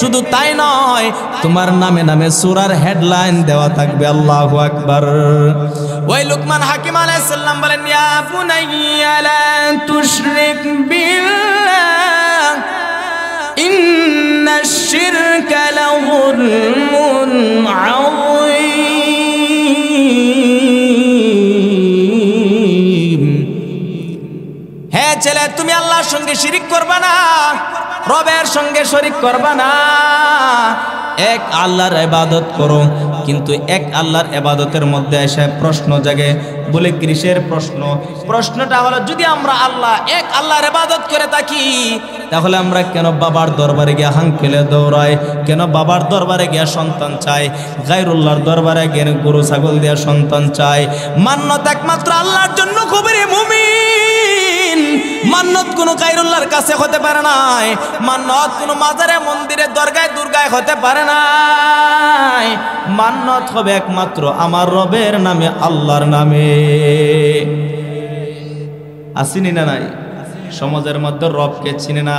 Speaker 1: শুধু তাই নয়, তোমার নামে নামে সূরার হেডলাইন দেওয়া থাকবে। আল্লাহু আকবার। ওই লুকমান হাকিম আলাইহিস সালাম বলেন, ইয়া বুনাইয়া লা তুশরিক বিল্লাহ ইন্নাশ শিরকা লাযুলমুন আযীম। হে ছেলে, তুমি আল্লাহর সঙ্গে শিরিক করবা না, রবের সঙ্গে শরীক করবা না। এক আল্লাহর ইবাদত করো। কিন্তু এক আল্লাহর ইবাদতের মধ্যে এসে প্রশ্ন জাগে, বলে কিসের প্রশ্ন? প্রশ্নটা হলো, যদি আমরা আল্লাহ এক আল্লাহর ইবাদত করে থাকি, তাহলে আমরা কেন বাবার দরবারে গিয়ে হাঙ্কেলে দৌড়াই? কেন বাবার দরবারে গিয়ে সন্তান চাই? গায়রুল্লাহর দরবারে গিয়ে গরু ছাগল দিয়ে সন্তান চাই? মান্নত একমাত্র আল্লাহর জন্য কবরে মুমিন। মান্নত কোনো গায়রুল্লাহর কাছে হতে পারে না, মান্নত কোনো মাজারে মন্দিরে দরগায় দুর্গায় হতে পারে না। মান্নত হবে একমাত্র আমার রবের নামে, আল্লাহর নামে। আসিনি না নাই? সমাজের মধ্যে রবকে চিনে না।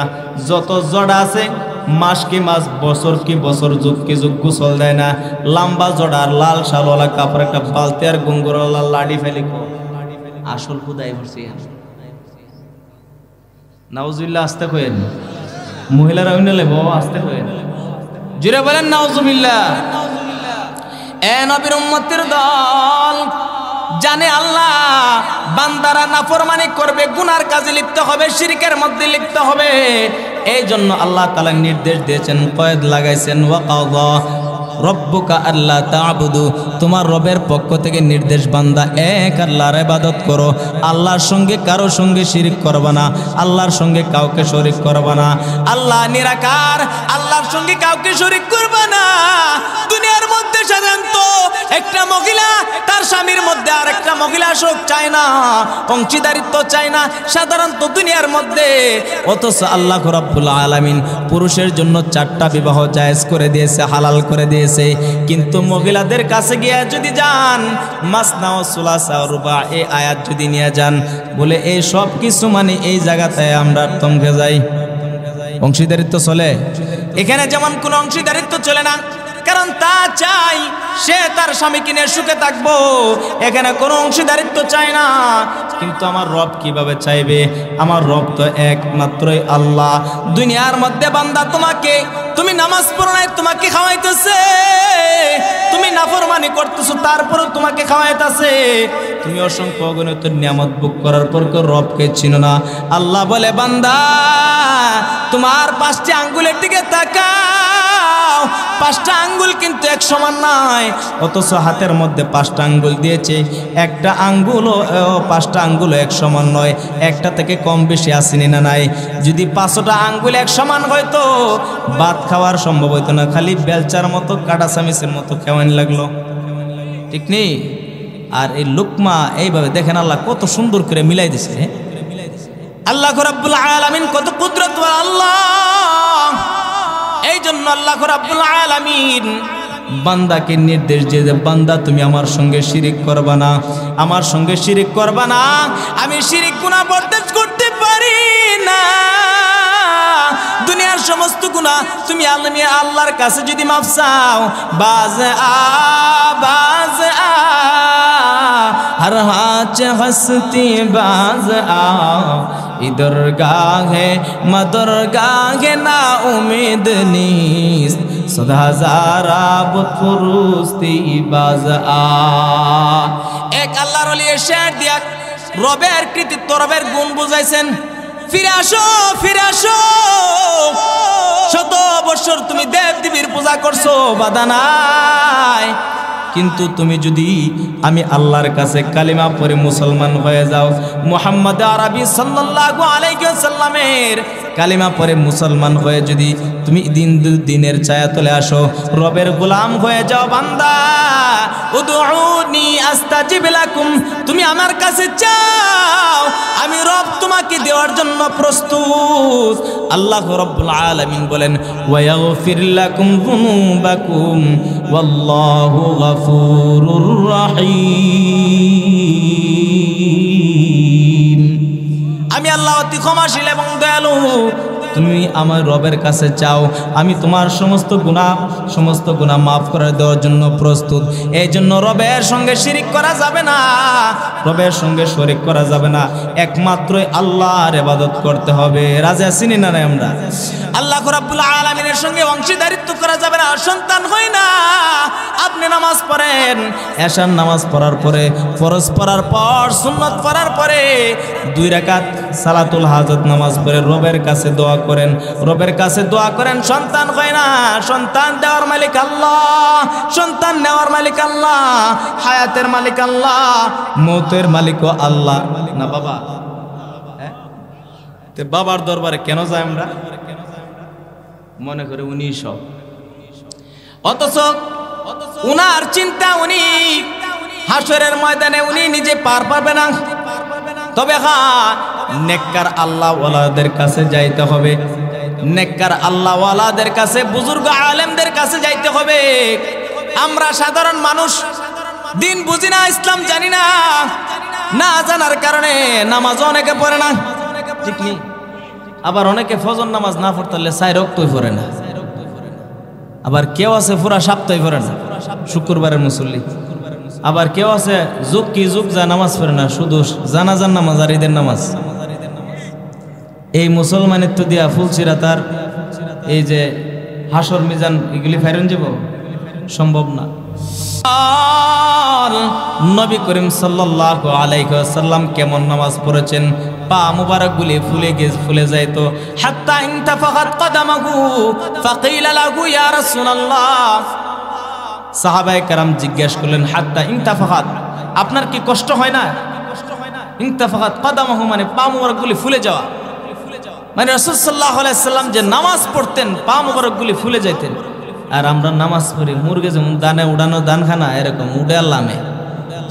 Speaker 1: যত জড়া আছে, মাস কি মাস, বছর কি বছর, যুগ কি যুগ গোসল দেয় না। লম্বা জড়া, লাল শালওয়ালা কাপড়, একটা বালতি আর গুঙ্গুরওয়ালা লাডি ফেলি। আসল খুদাই ভরছি নাউজুবিল্লাহ। আসতে কইেন, মহিলারা উইনালে বাবা আসতে কইেন, জুড়ে বলেন নাউজুবিল্লাহ। এ নবীর উম্মতের দল, জানে আল্লাহ বান্দারা নাফরমানি করবে, গুনার কাজে লিপ্ত হবে, শিরকের মধ্যে লিপ্ত হবে। এই জন্য আল্লাহ তাআলা নির্দেশ দিয়েছেন, কয়েদ লাগাইছেন, ওয়াকাযা রব্বুকা আল্লা তা'বুদু, তোমার রবের পক্ষ থেকে নির্দেশ বান্দা এক আল্লাহর ইবাদত করো, আল্লাহর সঙ্গে কারো সঙ্গে শিরিক করবা না, আল্লাহর সঙ্গে কাউকে শরীক করবা না। আল্লাহ নিরাকার, আল্লাহর সঙ্গে কাউকে শরীক করবা না। দুনিয়ার মধ্যে সাধারণত একটা মহিলা তার স্বামীর মধ্যে আর একটা মহিলা সুখ চায় না, অংশীদারিত্ব চায় না সাধারণত দুনিয়ার মধ্যে। অথচ আল্লাহ রাব্বুল আলামিন পুরুষের জন্য 4টা বিবাহ জায়েজ করে দিয়েছে, হালাল করে দিয়েছে। কিন্তু মহিলাদের কাছে গিয়ে যদি যান, মাসনা ও সুলাসা ও রুবা এই আয়াত যদি নিয়ে যান, বলে এই সব কিছু মানে এই জায়গাতে আমরা থমকে যাই। অংশীদারিত্ব চলে এখানে, যেমন কোনো অংশীদারিত্ব চলে না, কারণ তা চাই সে তার স্বামী কিনে সুখে থাকবো, এখানে কোনো অংশীদারিত্ব চায় না। কিন্তু আমার রব কিভাবে চাইবে? আমার রব তো একমাত্রই আল্লাহ। দুনিয়ার মধ্যে বান্দা তোমাকে, তুমি নামাজ পড়ো নাই, তোমাকে খাওয়াইতেছে, তুমি নাফরমানি করতেছো তারপরেও তোমাকে খাওয়াইতেছে, তুমি অসংখ্য অগণিত নিয়ামত ভোগ করার পর রবকে চিনো না। আল্লাহ বলে বান্দা তোমার 5টি আঙ্গুলের দিকে তাকাও, 5টা আঙ্গুল কিন্তু এক সমান নয়, অথচ হাতের মধ্যে 5টা আঙ্গুল দিয়েছে, একটা আঙ্গুলও 5টা আঙ্গুলও এক সমান নয়, একটা থেকে কম বেশি আসেনি না নাই। যদি 5টা আঙ্গুল এক সমান হয়তো ভাত খাওয়ার সম্ভব হইতো না, খালি বেলচার মতো কাটা চামিচের মতো কেমন লাগলো, ঠিক নেই? আর এই লুকমা এইভাবে দেখেন আল্লাহ কত সুন্দর করে মিলাই দিছে। আল্লাহ রাব্বুল আলামিন কত কুদরতওয়ালা আল্লাহ। এই জন্য আল্লাহ রাব্বুল আলামিন বান্দাকে নির্দেশ দিয়ে যে বান্দা তুমি আমার সঙ্গে শিরিক করবা না, আমার সঙ্গে শিরিক করবা না। আমি শিরিক গুনাহ বরদাস্ত করতে পারি না। দুনিয়ার সমস্ত গুনাহ তুমি আল্লাহর কাছে যদি মাফ চাও, বাজ আ हर हाथ हंसती बाज आ, इधर गाहे मदर गाहे ना उम्मीद नीस, सदा हजारा बुत फुरुस्ती बाज आ। एक আল্লাহর ওলি শের দিয়া রবের কৃতিত্ব, রবের গুণ বুঝাইছেন। ফিরে আসো, ফিরে আসো, শত বছর তুমি দেব দেবীর পূজা করছো, বাধা নাই। কিন্তু তুমি যদি আমি আল্লাহর কাছে কালিমা পড়ে মুসলমান হয়ে যাও, মুহাম্মদ আরবি সাল্লাল্লাহু আলাইহি ওয়াসাল্লামের কালিমা পড়ে মুসলমান হয়ে যদি তুমি দিনের ছায়া তলে আসো, রবের গোলাম হয়ে যাও বান্দা, উদউনি আস্তাজিব লাকুম, তুমি আমার কাছে চাও, আমি রব তোমাকে দেওয়ার জন্য প্রস্তুত। আল্লাহ রাব্বুল আলামিন বলেন ওয়া ইয়াগফির লাকুম যুনুবাকুম ওয়াল্লাহু গাফুরুর রহিম। আমি আল্লাহ অতি ক্ষমাশীল এবং দয়ালু। তুমি আমার রবের কাছে চাও, আমি তোমার সমস্ত গুনাহ মাফ করে দেওয়ার জন্য প্রস্তুত। এই জন্য রবের সঙ্গে শিরিক করা যাবে না, রবের সঙ্গে শরীক করা যাবে না, একমাত্রই আল্লাহর ইবাদত করতে হবে। রাজি আছি না আমরা? আল্লাহ রাব্বুল আলামিনের সঙ্গে অংশীদারিত্ব করা যাবে না। সন্তান হয় না, আপনি নামাজ পড়েন, এশার নামাজ পড়ার পরে, ফরজ পড়ার পর, সুন্নত পড়ার পরে 2 রাকাত সালাতুল হাজত নামাজ পড়ে রবের কাছে দোয়া করেন, রবের কাছে দোয়া করেন। সন্তান হয় না, সন্তান দেওয়ার মালিক আল্লাহ, সন্তান নেওয়ার মালিক আল্লাহ, হায়াতের মালিক আল্লাহ, মৌতের মালিকও আল্লাহ না বাবা? তে বাবার দরবারে কেন যাই আমরা? মনে করে উনি সব, অথচ উনার চিন্তা উনি হাসরের ময়দানে উনি নিজে পার পাবে না। তবে হ্যাঁ, নেককার আল্লাহ ওয়ালাদের কাছে যাইতে হবে, নেককার আল্লাহ ওয়ালাদের কাছে, বুজুর্গ আলেমদের কাছে যাইতে হবে। আমরা সাধারণ মানুষ, দিন বুঝি না, ইসলাম জানি না, না জানার কারণে নামাজ অনেকে পড়ে না, ঠিক নেই? আবার অনেকে ফজর নামাজ না পড়তে হলে 4 ওয়াক্তই পড়ে না। আবার কেউ আছে পুরা সপ্তাহে পড়ে না, শুক্রবারের মুসল্লি। আবার কেউ আছে যুগ কি যুগ যা নামাজ পড়ে না, শুধু জানাজার নামাজ আর ঈদের নামাজ। এই মুসলমানের তো দিয়া ফুলসিরাতার এই যে হাসর মিজান এগুলি ফেরন যাব সম্ভব না। নবী করিম সাল্লাল্লাহু আলাইহি ওয়াসাল্লাম কেমন নামাজ পড়েছেন, পা মুবারকগুলি ফুলে যাইতো। হাত্তা ইনতাফাকাত কদামাহু ফাকিলা লাহু ইয়া রাসূলুল্লাহ, সাহাবায়ে কেরাম জিজ্ঞেস করলেন হাত্তা ইনতাফাকাত, আপনার কি কষ্ট হয় না? ইনতাফাকাত কদামাহু মানে পা মুবারকগুলি ফুলে যাওয়া, মানে রাসূল সাল্লাল্লাহু আলাইহি সাল্লাম যে নামাজ পড়তেন পা মুবারকগুলি ফুলে যাইতেন। আর আমরা নামাজ পড়ি মুরগে যেমন দানে উড়ানো দানখানা এরকম উড়ে আল্লামে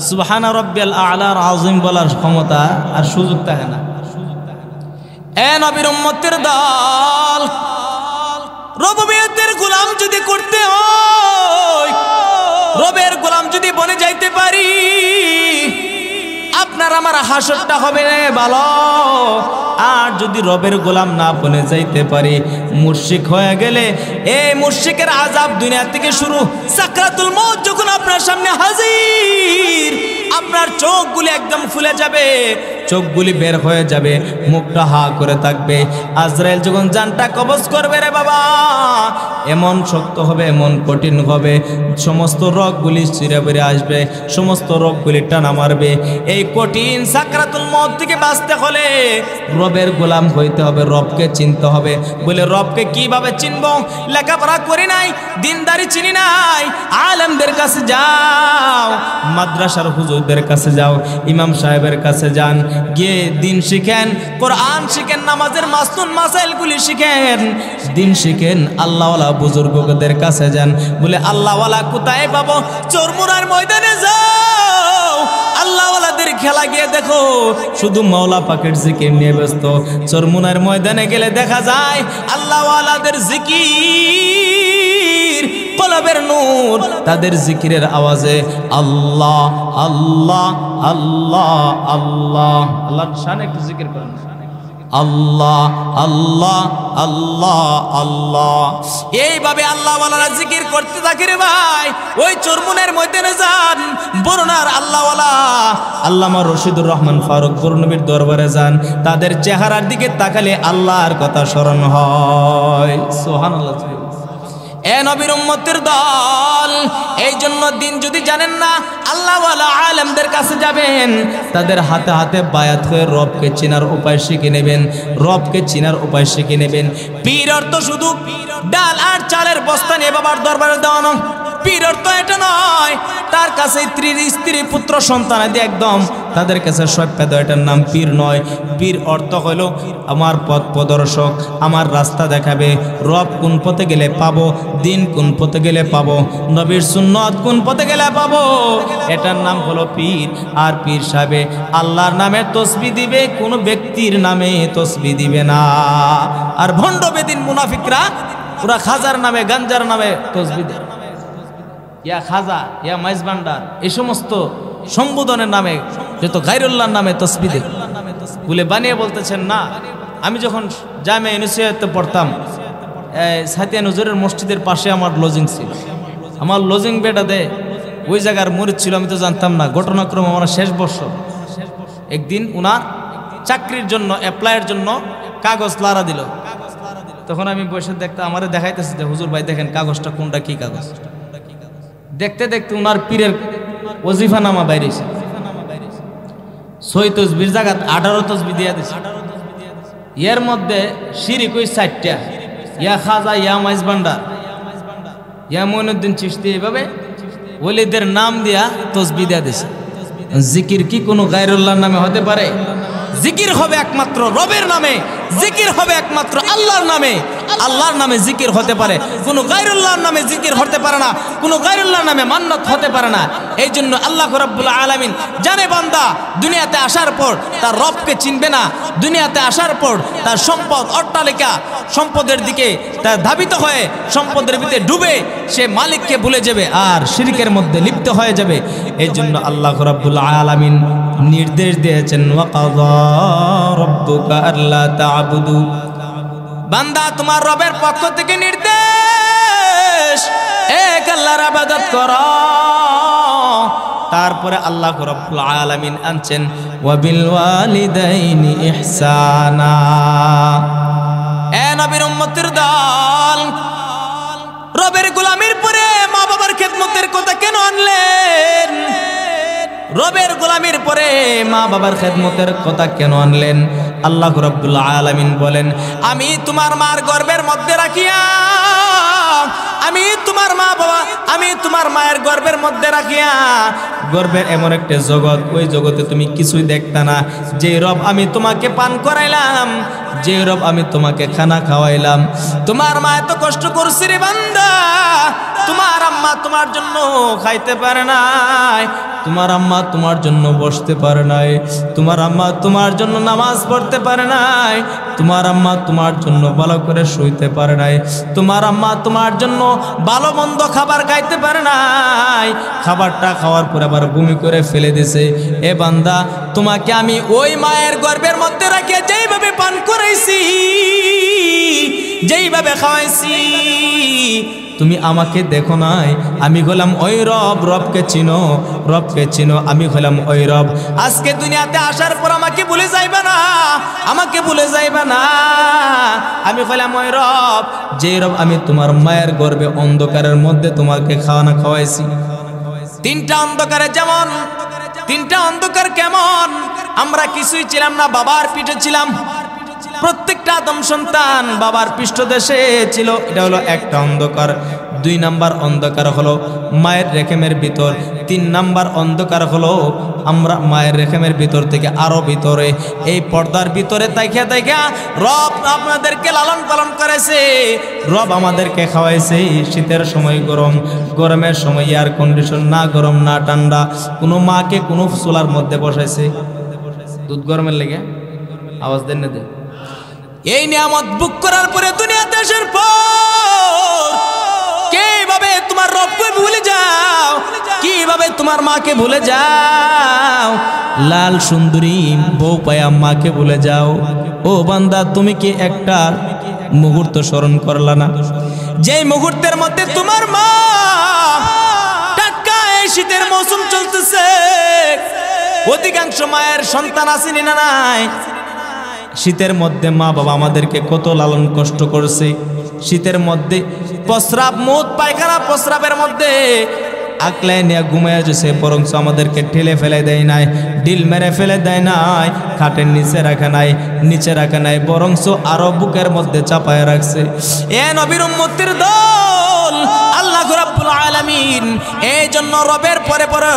Speaker 1: সুবহানা রাব্বিয়াল আ'লার আযীম বলার ক্ষমতা আর সুযোগ থাকে না। এ নবীর উম্মতের দল, রুবুবিয়তের গোলাম যদি করতে হয়, রবের গোলাম যদি বনে যাইতে পারি, আপনার আমার হাসরটা হবে ভালো। আর যদি রবের গোলাম না বনে যাইতে পারি, মুশরিক হয়ে গেলে এই মুশরিকের আযাব দুনিয়া থেকে শুরু। সাকরাতুল মউত যখন আপনার সামনে হাজির, আপনার চোখগুলি একদম ফুলে যাবে, চোখগুলি বের হয়ে যাবে, মুখটা হা করে থাকবে। আজরাইল যখন জানটা কবজ করবে রে বাবা, এমন শক্ত হবে, এমন কঠিন হবে, সমস্ত রোগগুলি চিরে বেড়ে আসবে, সমস্ত রোগগুলি টানা মারবে। এই কঠিন সাকরাতুল মউত থেকে বাঁচতে হলে রবের গোলাম হইতে হবে, রবকে চিনতে হবে। বলে রবকে কিভাবে চিনব? লেখাপড়া করি নাই, দিনদারি চিনি নাই, আলেমদের কাছে যাও, মাদ্রাসার হুজুরদের কাছে যাও, ইমাম সাহেবের কাছে যান, গিয়ে দিন শিখেন, কোরআন শিখেন, নামাজের মাসনুন মাসাইলগুলি শিখেন, দিন শিখেন। আল্লাহওয়ালা বুজুর্গদের কাছে যান। বলে আল্লাহওয়ালা কোথায় পাবো? চরমুনার ময়দানে যাও, আল্লাহওয়ালাদের খেলা গিয়ে দেখো, শুধু মাওলা পাকের জিকির নিয়ে ব্যস্ত। চরমুনার ময়দানে গেলে দেখা যায় আল্লাহওয়ালাদের জিকির, কলবের নূর, তাদের জিকিরের আওয়াজে আল্লাহ আল্লাহ আল্লাহ আল্লাহ। আল্লাহর শানে একটু জিকির করেন, আল্লাহ আল্লাহ আল্লাহ আল্লাহ। এইভাবে আল্লাহওয়ালারা জিকির করতে থাকে রে ভাই। ওই চরমুনের ময়দানে যান, বরুণার আল্লাহওয়ালা আল্লামা রশিদুর রহমান ফারুক বরুণবীর দরবারে যান, তাদের চেহারার দিকে তাকালে আল্লাহর কথা স্মরণ হয়। সুবহানাল্লাহ। এ নবীর উম্মতের দল, এই জন্য দিন যদি জানেন না, আল্লাহওয়ালা আলেমদের কাছে যাবেন, তাদের হাতে হাতে বায়াত হয়ে রবকে চেনার উপায় শিখে নেবেন, রবকে চেনার উপায় শিখে নেবেন। পীর অর্থ শুধু ডাল আর চালের বস্তা নিয়ে বাবার দরবারে দেওয়ানো, পীর অর্থ এটা নয়। তার কাছে স্ত্রী পুত্র সন্তান আদি একদম তাদের কাছে সভ্য দেওয়া, এটার নাম পীর নয়। পীর অর্থ হলো আমার পথ প্রদর্শক, আমার রাস্তা দেখাবে, রব কোন পথে গেলে পাবো, দিন কোন পথে গেলে পাবো, নবীর সুন্নত কোন পথে গেলে পাবো, এটার নাম হলো পীর। আর পীর সাহেবে আল্লাহর নামে তসবিহ দিবে, কোনো ব্যক্তির নামে তসবিহ দিবে না। আর ভণ্ড বেদিন মুনাফিকরা ওরা খাজার নামে গাঞ্জার নামে তসবিহ দেয়, ইয়া খাজা ইয়া মাইজ ভান্ডার, এই সমস্ত সম্বোধনের নামে, যত গায়রুল্লাহর নামে তসবিহ দেয় বলে বানিয়ে বলতেছেন। না, আমি যখন জামে ইউনিভার্সিটিতে পড়তাম, সাতিয়ান হুজুরের মসজিদের পাশে আমার লজিং ছিল, আমার লজিং বেডাতে ওই জায়গার মুরিদ ছিল, আমি তো জানতাম না। ঘটনাক্রমে আমার শেষ বর্ষ, একদিন উনার চাকরির জন্য অ্যাপ্লাইয়ের জন্য কাগজ লারা দিল। তখন আমি বসে দেখতে, আমারে দেখাইতেছে যে হুজুর ভাই দেখেন কাগজটা কোনটা, কি কাগজ। দেখতে দেখতে উনার পীরের ওজিফা নামা বাইরেছে, 6 তসবির জায়গা 18 তসবি দিয়া দিছে। এর মধ্যে শিরিক ওই 4টা, ইয়া খাজা ইয়া মাইজ ভান্ডার ইয়া মঈনুদ্দিন চিশতি, এইভাবে ওলিদের নাম দিয়া তসবি দিয়া দিছে। জিকির কি কোনো গায়রুল্লাহর নামে হতে পারে? জিকির হবে একমাত্র রবের নামে, জিকির হবে একমাত্র আল্লাহর নামে। আল্লাহর নামে জিকির হতে পারে, কোনো গায়রুল্লাহর নামে জিকির হতে পারে না, কোনো গায়রুল্লাহর নামে মান্নত হতে পারে না। এই জন্য আল্লাহ রাব্বুল আলামিন জানে বান্দা দুনিয়াতে আসার পর তার রবকে চিনবে না, দুনিয়াতে আসার পর তার সম্পদ অট্টালিকা সম্পদের দিকে তার ধাবিত হয়ে সম্পদের ভিতরে ডুবে সে মালিককে ভুলে যাবে আর শিরকের মধ্যে লিপ্ত হয়ে যাবে। এই জন্য আল্লাহ রাব্বুল আলামিন নির্দেশ দিয়েছেন, ওয়াকাযা রাব্বুকা আল্লা তা'বুদু, বান্দা তোমার রবের পক্ষ থেকে নির্দেশ, এক আল্লাহর ইবাদত করো। তারপরে আল্লাহ রাব্বুল আলামিন আনছেন ওয়া বিল ওয়ালিদাইনি ইহসানা। এ নবীর উম্মতের দল, রবের গোলামির পরে মা বাবার খেদমতের কথা কেন আনলেন? রবের গোলামির পরে মা বাবার খেদমতের কথা কেন আনলেন? আল্লাহ রাব্বুল আলামিন বলেন, আমি তোমার মার গর্ভের মধ্যে রাখিয়া, আমি তোমার মা বাবা, আমি তোমার মায়ের গর্ভের মধ্যে রাখিয়া, গর্ভের এমন একটা জগৎ, ওই জগতে তুমি কিছুই দেখতা না। যে রব আমি তোমাকে পান করাইলাম, যে রব আমি তোমাকে খানা খাওয়াইলাম, তোমার মা এত কষ্ট করছে রে বান্দা, তোমার আম্মা তোমার জন্য খাইতে পারে নাই, তোমার আম্মা তোমার জন্য বসতে পারে নাই, তোমার আম্মা তোমার জন্য নামাজ পড়তে পারে নাই, তোমার আম্মা তোমার জন্য ভালো করে শুইতে পারে নাই, তোমার আম্মা তোমার জন্য ভালো মন্দ খাবার খাইতে পারে নাই, খাবারটা খাওয়ার পর আবার বমি করে ফেলে দিছে। এ বান্দা, তোমাকে আমি ওই মায়ের গর্ভের মধ্যে রাখিয়া যেইভাবে পান করাইছি, যেইভাবে খাওয়াইছি, তুমি আমাকে দেখো নাই, আমি হলাম ওই রব, রবকে চিনো, রবকে চিনো, আমি হলাম ওই রব। আজকে দুনিয়াতে আসার পর আমাকে ভুলে যাইবা না, আমাকে ভুলে যাইবা না, আমি হলাম ওই রব, যে রব আমি তোমার মায়ের গর্ভে অন্ধকারের মধ্যে তোমাকে খাওয়ানা খাওয়াইছি। তিনটা অন্ধকারে যেমন, তিনটা অন্ধকার কেমন, আমরা কিছুই ছিলাম না, বাবার পিঠে ছিলাম, প্রত্যেকটা আদম সন্তান বাবার পৃষ্ঠদেশে ছিল, এটা হলো একটা অন্ধকার। 2 নাম্বার অন্ধকার হলো মায়ের রেহেমের ভিতর। 3 নাম্বার অন্ধকার হলো আমরা মায়ের রেহেমের ভিতর থেকে আরো ভিতরে, এই পর্দার ভিতরে তাইকা তাইকা রব আপনাদেরকে লালন পালন করেছে, রব আমাদেরকে খাওয়াইছে। শীতের সময় গরম, গরমের সময় এয়ার কন্ডিশন, না গরম না ঠান্ডা, কোনো মাকে কোনো চুলার মধ্যে বসাইছে দুধ গরমের লেগে, আওয়াজ দেন না দেন। এই নিয়ামত বুক করার পরে দুনিয়াতে আসার পর কিভাবে তোমার রবকে ভুলে যাও, কিভাবে তোমার মাকে ভুলে যাও, লাল সুন্দরী বউ পায়া মাকে ভুলে যাও। ও বান্দা, তুমি কি একটা মুহূর্ত স্মরণ করলা না, যেই মুহূর্তের মধ্যে তোমার মা টাটকা, এই শীতের মৌসুম চলতেছে, অধিকাংশ মায়ের সন্তান আসেনি না নাই, শীতের মধ্যে মা বাবা আমাদেরকে কত লালন কষ্ট করছে। শীতের মধ্যে প্রস্রাব, মুত পায়খানা প্রস্রাবের মধ্যে আকলাই নিয়ে ঘুমাইয়া যেছে, বরং আমাদেরকে ঠেলে ফেলে দেয় নাই, ডিল মেরে ফেলে দেয় নাই, খাটের নিচে রাখে নাই, নিচে রাখে নাই, বরং আরো বুকের মধ্যে চাপায় রাখছে। এ নবীর উম্মতের দল, আল্লাহ রাব্বুল আলামিন এই জন্য রবের পরে পরে,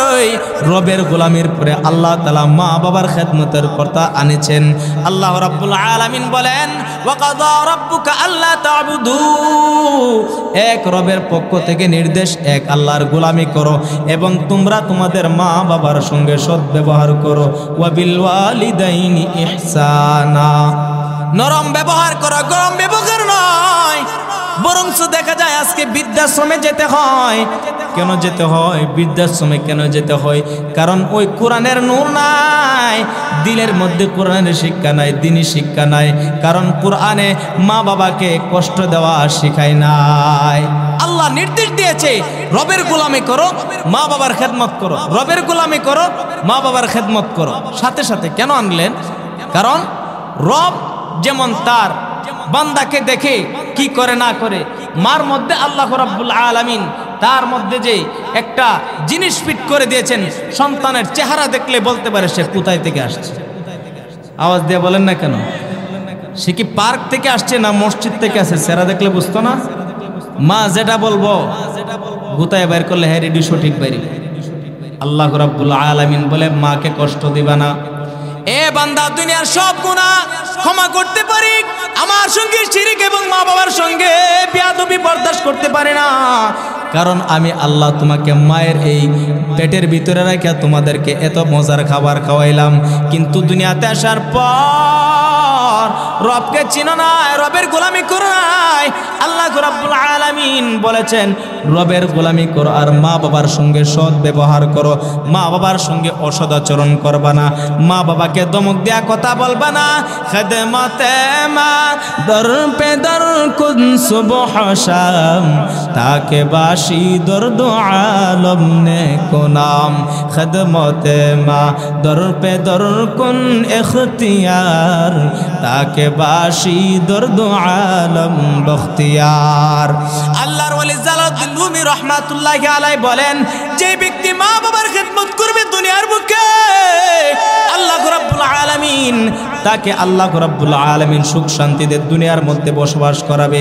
Speaker 1: রবের গোলামির পরে আল্লাহ তাআলা মা বাবার খেদমতের কথা আনেছেন। আল্লাহ রাব্বুল আলামিন বলেন, ওয়া কাযা রাব্বুকা আল্লা তা'বুদু, এক রবের পক্ষ থেকে নির্দেশ, এক আল্লাহর গোলামি করো এবং তোমরা তোমাদের মা বাবার সঙ্গে সৎ ব্যবহার করো। ওয়া বিল ওয়ালিদাইনি ইহসানা, নরম ব্যবহার করো, গরম ব্যবহার নয়। বরং দেখা যায় আজকে বৃদ্ধাশ্রমে যেতে হয়। কেন যেতে হয়? বৃদ্ধাশ্রমে কেন যেতে হয়? কারণ ওই কোরআনের নূর নাই, দিলের মধ্যে কোরআনের শিক্ষা নাই, দ্বীনি শিক্ষা নাই। কারণ কোরআনে মা বাবাকে কষ্ট দেওয়া শিখায় নাই। আল্লাহ নির্দেশ দিয়েছে, রবের গোলামি করো, মা বাবার খেদমত করো, রবের গোলামি করো, মা বাবার খেদমত করো। সাথে সাথে কেন আনলেন? কারণ রব যেমন তার বান্দাকে দেখে কি করে না করে, মার মধ্যে আল্লাহ রাব্বুল আলামিন তার মধ্যে যে একটা জিনিস ফিট করে দিয়েছেন, সন্তানের চেহারা দেখলে বলতে পারে সে কোথায় থেকে আসছে। আওয়াজ দিয়ে বলেন না কেন? সে কি পার্ক থেকে আসছে না মসজিদ থেকে আসছে? চেহারা দেখলে বুঝতো না? মা যেটা বলবো গুতায় বের করলে হ্যাঁ রেডি সঠিক বাইরে। আল্লাহ রাব্বুল আলামিন বলে মাকে কষ্ট দিবা না। এ বান্দা, দুনিয়ার সব গুনাহ ক্ষমা করতে পারি, আমার সঙ্গে শিরিক এবং মা বাবার সঙ্গে বেয়াদবি বরদাস্ত করতে পারি না। কারণ আমি আল্লাহ তোমাকে মায়ের এই পেটের ভিতরে রেখে তোমাদেরকে এত মজার খাবার খাওয়াইলাম, কিন্তু দুনিয়াতে আসার পর রবকে চিনো নাই, রবের গোলামি করো নাই। আল্লাহ রাব্বুল আলামিন বলেছেন, রবের গোলামি করো আর মা বাবার সঙ্গে সৎ ব্যবহার করো। মা বাবার সঙ্গে অসদাচরণ করবা না, মা বাবাকে ধমক দেয়া কথা বলবা না। খেদমতে মা দর পে দর কুন সুবহ শাম, তাকে বাসি দর্দ আলম নে কো নাম। খেদমতে মা দর পে দর কুন ইখতিয়ার, তাকে বাসি দর্দ আলম বখতিয়ার। আল্লাহর ওলি জালালউদ্দিন রুমি রহমাতুল্লাহি আলাইহি বলেন, যে ব্যক্তি মা বাবার খেদমত করবে দুনিয়ার বুকে, আল্লাহ রাব্বুল আলামিন তাকে আল্লাহ রাব্বুল আলামিন সুখ শান্তিতে দুনিয়ার মধ্যে বসবাস করাবে।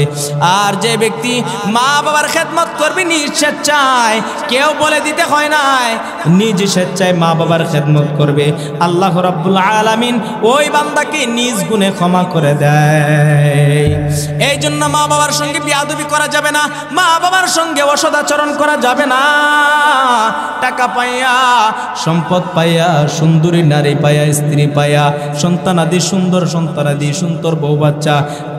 Speaker 1: আর যে ব্যক্তি মা বাবার খেদমত করবে নিজ স্বেচ্ছায়, কেউ বলে দিতে হয় নাই, নিজ স্বেচ্ছায় মা বাবার খেদমত করবে, আল্লাহ রাব্বুল আলামিন ওই বান্দাকে নিজ গুণে ক্ষমা করে দেয়। এই জন্য মা বাবার সঙ্গে বেয়াদবি করা যাবে না, মা বাবার সঙ্গে অসদাচরণ করা যাবে না। টাকা পাইয়া, সম্পদ পাইয়া, সুন্দরী নারী পাইয়া, স্ত্রী পাইয়া, সন্তানাদি সুন্দর সন্তানাদি সুন্দর বউ বাচ্চা,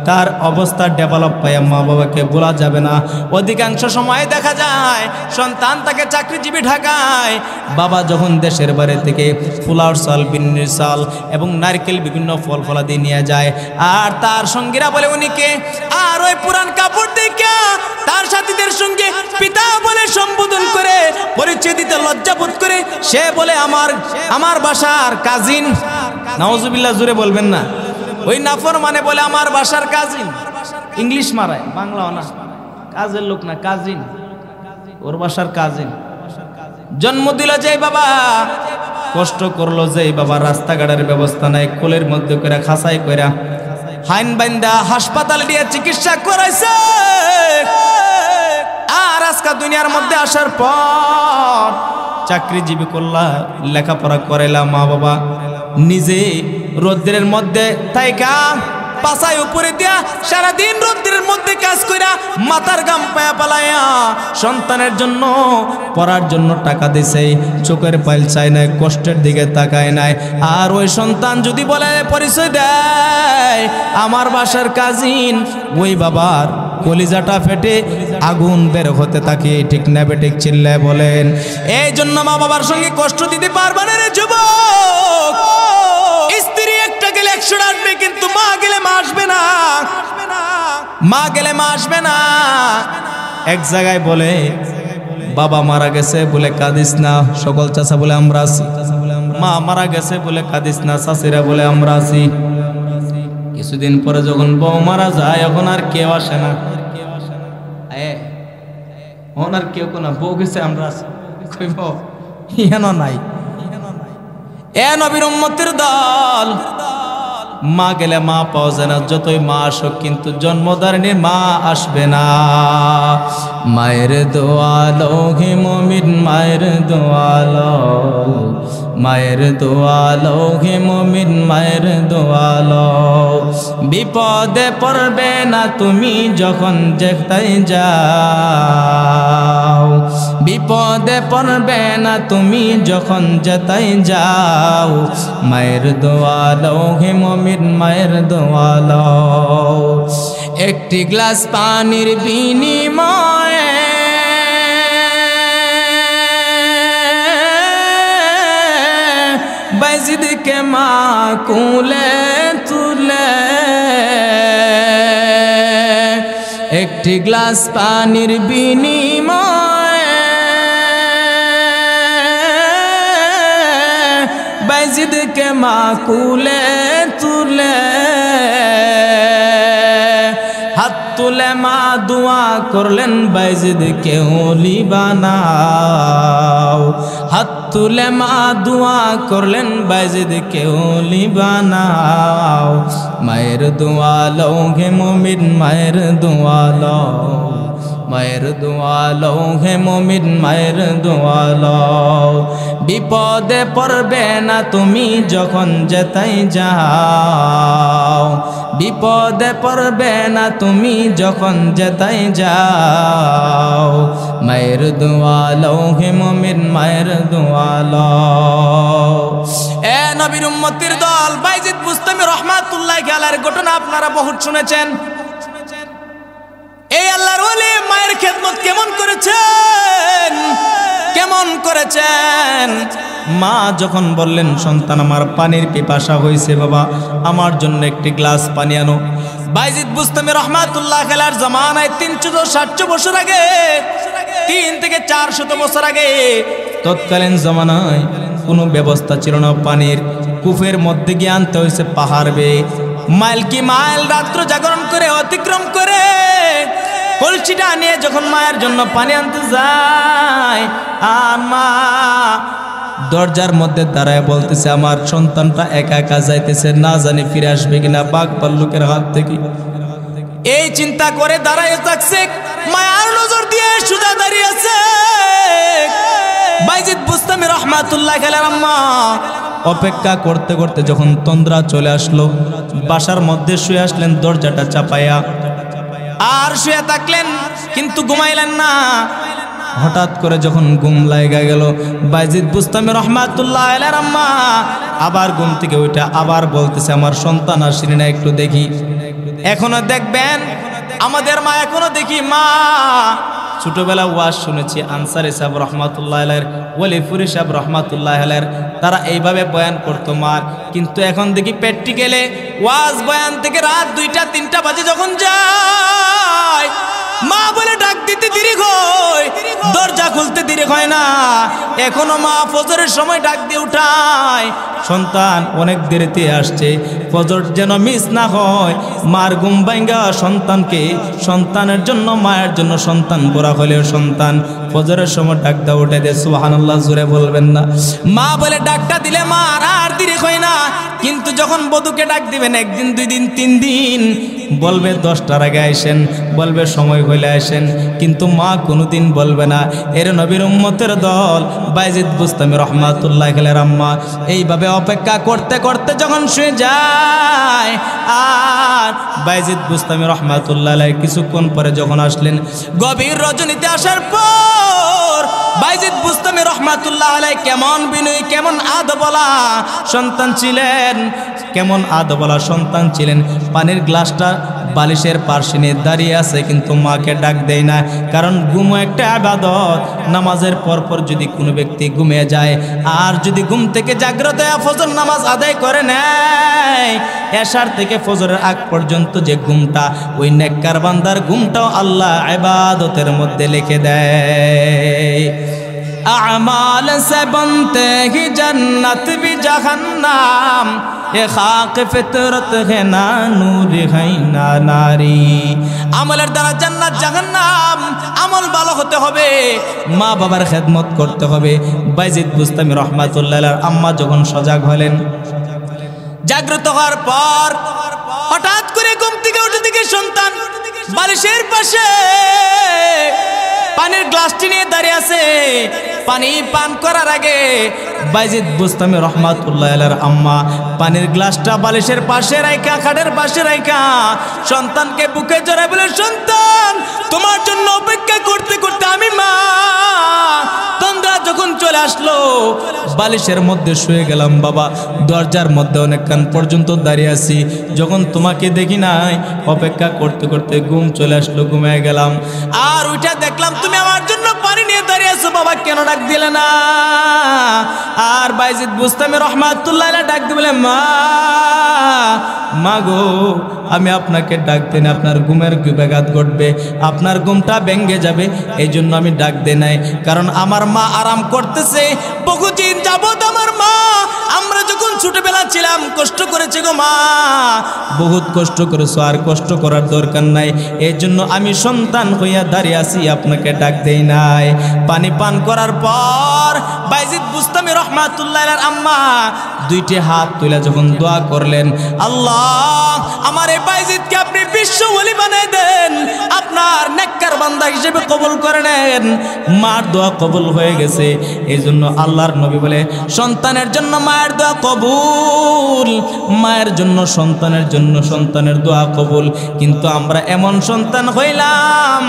Speaker 1: তার অবস্থা ডেভেলপ পাইয়া মা বাবাকে বলা যাবে না। অধিকাংশ সময় দেখা যায় সন্তান তাকে চাকরিজীবী ঢাকায়, বাবা যখন দেশের বাড়ি থেকে পোলাওর চাল, বিন্নির চাল এবং নারকেল বিভিন্ন ফল ফলাদি নিয়ে যায়, আর তার সঙ্গীরা বলে উনিকে, আর ওই পুরান কাপড় দেখা তার সাথীদের সঙ্গে পিতা বলে সম্বোধন করে, পরিচয় দিতে লজ্জা বোধ করে, সে বলে আমার বাসার কাজিন। নাউজুবিল্লাহ, জুড়ে বলবেন না। ওই নাফর মানে বলে আমার বাসার কাজিন, ইংলিশ মারায়, বাংলাও না, কাজের লোক না, কাজিন, ওর বাসার কাজিন। জন্ম দিল যে বাবা, কষ্ট করলো যে বাবা, রাস্তাঘাটের ব্যবস্থা নাই, কোলের মধ্যে করে খাসাই কইরা হাইন বাইন্দা হাসপাতালে দিয়ে চিকিৎসা করাইছে। আর আজকে দুনিয়ার মধ্যে আসার পর চাকরিজীবী করলা, লেখাপড়া করাইলা, মা বাবা নিজে রোদ্রের মধ্যে থাইকা পাছায় উপরে দিয়া সারাদিন রোদ্রের মধ্যে কাজ কইরা মাথার গাম পায়া পালাইয়া সন্তানের জন্য পড়ার জন্য টাকা দিছে, চোখের পাইল চাই নাই, কষ্টের দিকে তাকায় নাই। আর ওই সন্তান যদি বলে, পরিচয় দেয় আমার বাসার কাজিন, ওই বাবার কলিজাটা ফেটে আগুন বের হতে থাকে। ঠিক না বেঠিক? চিল্লায় বলেন। এই জন্য মা বাবার সঙ্গে কষ্ট দিতে পারবে না রে যুবক। স্ত্রী একটা গেলে 100 আসবে, কিন্তু মা গেলে মা আসবে না, মা গেলে মা আসবে না। এক জায়গায় বলে বাবা মারা গেছে বলে কাঁদিস না, সকল চাচা বলে আমরা আছি। মা মারা গেছে বলে কাঁদিস না, চাচিরা বলে আমরা আছি। কিছুদিন পরে যখন বউ মারা যায়, এখন আর কেউ আসে না, এখন আর কেউ না, বউ গেছে আমরা আছি, কইব ইহানো নাই। এ নবীর উম্মতের দল, মা গেলে মা পাওয়া যায় না, যতই মা আসুক কিন্তু জন্মদারিণীর মা আসবে না। মায়ের দোয়ালো হে মুমিন, মায়ের দোয়ালো, মায়ের দোয়ালো হে মুমিন, মায়ের দোয়ালো। বিপদে পড়বে না তুমি যখন যেতাই যাও, বিপদে পড়বে না তুমি যখন যেতাই যাও। মায়ের দোয়ালো হে মুমিন, মায়ের দোয়ালো। একটি গ্লাস পানির বিনিময়ে বাইজিদকে মা কুলে তুলে, একটি গ্লাস পানির বিনিময়ে বাইজিদকে মা কুলে তুলে, হাত তুলে মা দোয়া করলেন বাইজিদকে ওলি বানাও। হাত তুলে মা দোয়া করলেন বাইজিদকে ওলি বানাও। মায়ের দোয়া লও হে মুমিন, মায়ের দোয়া লও, মায়ের দোয়া লও হে মুমিন, মায়ের দোয়া লও। বিপদে পড়বে না তুমি যখন যেতাই যাও, বিপদে পড়বে না তুমি যখন যেতাই যাও। মায়ের দোয়া লও হে মুমিন, মায়ের দোয়া লও। এ নবীর উম্মতের দল, বাইজিদ বুস্তামি রহমাতুল্লাহি আলাইহির ঘটনা আপনারা বহুত শুনেছেন। এই আল্লাহর ওলি মায়ের খেদমত কেমন করেছেন, কেমন করেছেন। মা যখন বললেন, সন্তান আমার পানির পিপাসা হয়েছে, বাবা আমার জন্য একটি গ্লাস পানি আনো। বাইজিদ বুস্তামি রহমাতুল্লাহি আলাইহির জামানায় 300-400 বছর আগে, 3 থেকে 400 বছর আগে, তৎকালীন জামানায় কোনো ব্যবস্থা ছিল না পানির। কূপের মধ্যে গিয়ে আনতে হয়েছে পাহাড় বেয়ে, মাইল কি মাইল রাত্র জাগরণ করে অতিক্রম করে কলসিটা নিয়ে যখন মায়ের জন্য পানি আনতে যায়, আর মা দরজার মধ্যে দাঁড়ায় বলতেছে আমার সন্তানটা একা একা যাইতেছে, না জানি ফিরে আসবে কিনা বাঘ ভাল্লুকের হাত থেকে। এই চিন্তা করে দাঁড়ায় থাকছে, মায়ার নজর দিয়ে সোজা দাঁড়িয়ে আছে বাইজিদ বুস্তামি রাহমাতুল্লাহ আলাইহির আম্মা। অপেক্ষা করতে করতে যখন তন্দ্রা চলে আসলো, বাসার মধ্যে শুয়ে আসলেন দরজাটা চাপাইয়া, আর শুয়ে থাকলেন কিন্তু ঘুমাইলেন না। হঠাৎ করে যখন ঘুম লাগা গেল, বাইজিদ বুস্তামি রাহমাতুল্লাহ আলাইহির আম্মা আবার ঘুম থেকে উঠে আবার বলতেছে আমার সন্তান আসেনি না, একটু দেখি। এখনো দেখবেন আমাদের মা, এখনো দেখি মা। ছোটবেলা ওয়াজ শুনেছি আনসারী সাহেব রহমাতুল্লাহ আলাইহির, ওয়ালিপুরি সাহেব রহমাতুল্লাহ আলাইহির, তারা এইভাবে বয়ান করতো মার। কিন্তু এখন দেখি প্র্যাকটিক্যালে ওয়াজ বয়ান থেকে রাত 2টা 3টা বাজে যখন যায়, মা বলে ডাক দিতে দেরি হয়, দরজা খুলতে দেরি হয় না। এখনো মা ফজরের সময় ডাক দিয়ে উঠায়, সন্তান অনেক দেরিতে আসছে, ফজর যেন মিস না হয়। মার ঘুম ভাঙ্গা সন্তানকে, সন্তানের জন্য মায়ের জন্য সন্তান বড় হলেও সন্তান ফজরের সময় ডাক দেওয়া উঠে দেয়। সুবহানাল্লাহ জোরে বলবেন না? মা বলে ডাকটা দিলে মা আর দেরি হয় না। কিন্তু যখন বধূকে ডাক দিবেন 1 দিন 2 দিন 3 দিন, বলবে 10টার আগে আসেন, বলবে সময় হইলে আসেন, কিন্তু মা কোনোদিন বলবে না। এর নবীর উম্মতের দল বাইজিদ বুস্তামি রাহমাতুল্লাহ আলাইহির আম্মা এইভাবে অপেক্ষা করতে করতে যখন শুয়ে যায়, আর বাইজিদ বুস্তামি রাহমাতুল্লাহ আলাইহি কিছুক্ষণ পরে যখন আসলেন, গভীর রজনীতে আসার পর বাইজিদ বুস্তামি রাহমাতুল্লাহ আলাইহি কেমন বিনয়ী, কেমন আদবলা সন্তান ছিলেন, কেমন আদবলা সন্তান ছিলেন। পানির গ্লাসটা বালিশের পাশে নিয়ে দাঁড়িয়ে আছে, কিন্তু মাকে ডাক দেয় না, কারণ ঘুমও একটা ইবাদত। নামাজের পরপর যদি কোনো ব্যক্তি ঘুমিয়ে যায়, আর যদি ঘুম থেকে জাগ্রত হয়ে ফজর নামাজ আদায় করে নেয়, এশার থেকে ফজরের আগ পর্যন্ত যে ঘুমটা, ওই নেককার বান্দার ঘুমটাও আল্লাহ ইবাদতের মধ্যে লিখে দেয়। आमाल से बनते ही जन्नत भी जहन्नम, ये खाक फितरत है ना नूर है ना नारी। আমলের দ্বারা জান্নাত জাহান্নাম। আমল ভালো হতে হবে, মা বাবার খেদমত করতে হবে। বাইজিদ বুস্তামি রাহমাতুল্লাহ আলাইহির আম্মা যখন সজাগ হলেন, জাগ্রত হওয়ার পর হঠাৎ করে ঘুম থেকে উঠে দেখে সন্তান বালিশের পাশে পানির গ্লাসটি নিয়ে দাঁড়িয়ে আছে। পানি পান করার আগে বাইজিদ বুস্তামি রাহমাতুল্লাহ আলাইহির আম্মা পানির গ্লাসটা বালিশের পাশে রাখা, খাটের পাশে রাখা সন্তানকে বুকে জড়ায় বলে, সন্তান তোমার জন্য অপেক্ষা করতে করতে আমি মা তন্দ্রা যখন চলে আসলো, বালিশের মধ্যে শুয়ে গেলাম বাবা। দরজার মধ্যে অনেকক্ষণ পর্যন্ত দাঁড়িয়ে আছি, যখন তোমাকে দেখি নাই, অপেক্ষা করতে করতে ঘুম চলে আসলো, ঘুমিয়ে গেলাম। আর ওইটা দেখলাম তুমি আমার জন্য পানি নিয়ে দাঁড়িয়ে আছো, বাবা কেন ডাক দিলে না? আর বাইজিদ বুস্তামি রাহমাতুল্লাহ আলাইহি ডাক দিয়ে বলে, মা মা গো, আমি আপনাকে ডাক দেন, আপনার ঘুমের ব্যাঘাত ঘটবে, আপনার ঘুমটা ভেঙে যাবে, এই জন্য আমি ডাক দেই নাই। কারণ আমার মা আরাম করতেছে। বহুদিন যাবত আমার মা, আমরা যখন ছোটবেলা ছিলাম কষ্ট করেছে গো মা, বহুত কষ্ট করেছো, আর কষ্ট করার দরকার নাই। এই জন্য আমি সন্তান হইয়া দাঁড়িয়ে আছি, আপনাকে ডাক দেই নাই। পানি পান করার পর বাইজিদ বুস্তামি রাহমাতুল্লাহ আলাইহির আম্মা 2টি হাত তুলে যখন দোয়া করলেন, আল্লাহ আমার এই বাইজিদকে আপনি বিশ্ব ওলি বানাই দেন, আপনার নেককার বান্দা হিসেবে কবুল করে নেন। মার দোয়া কবুল হয়ে গেছে। এই জন্য আল্লাহর নবী বলে, সন্তানের জন্য মায়ের দোয়া কবুল, মায়ের জন্য সন্তানের জন্য সন্তানের দোয়া কবুল। কিন্তু আমরা এমন সন্তান হইলাম,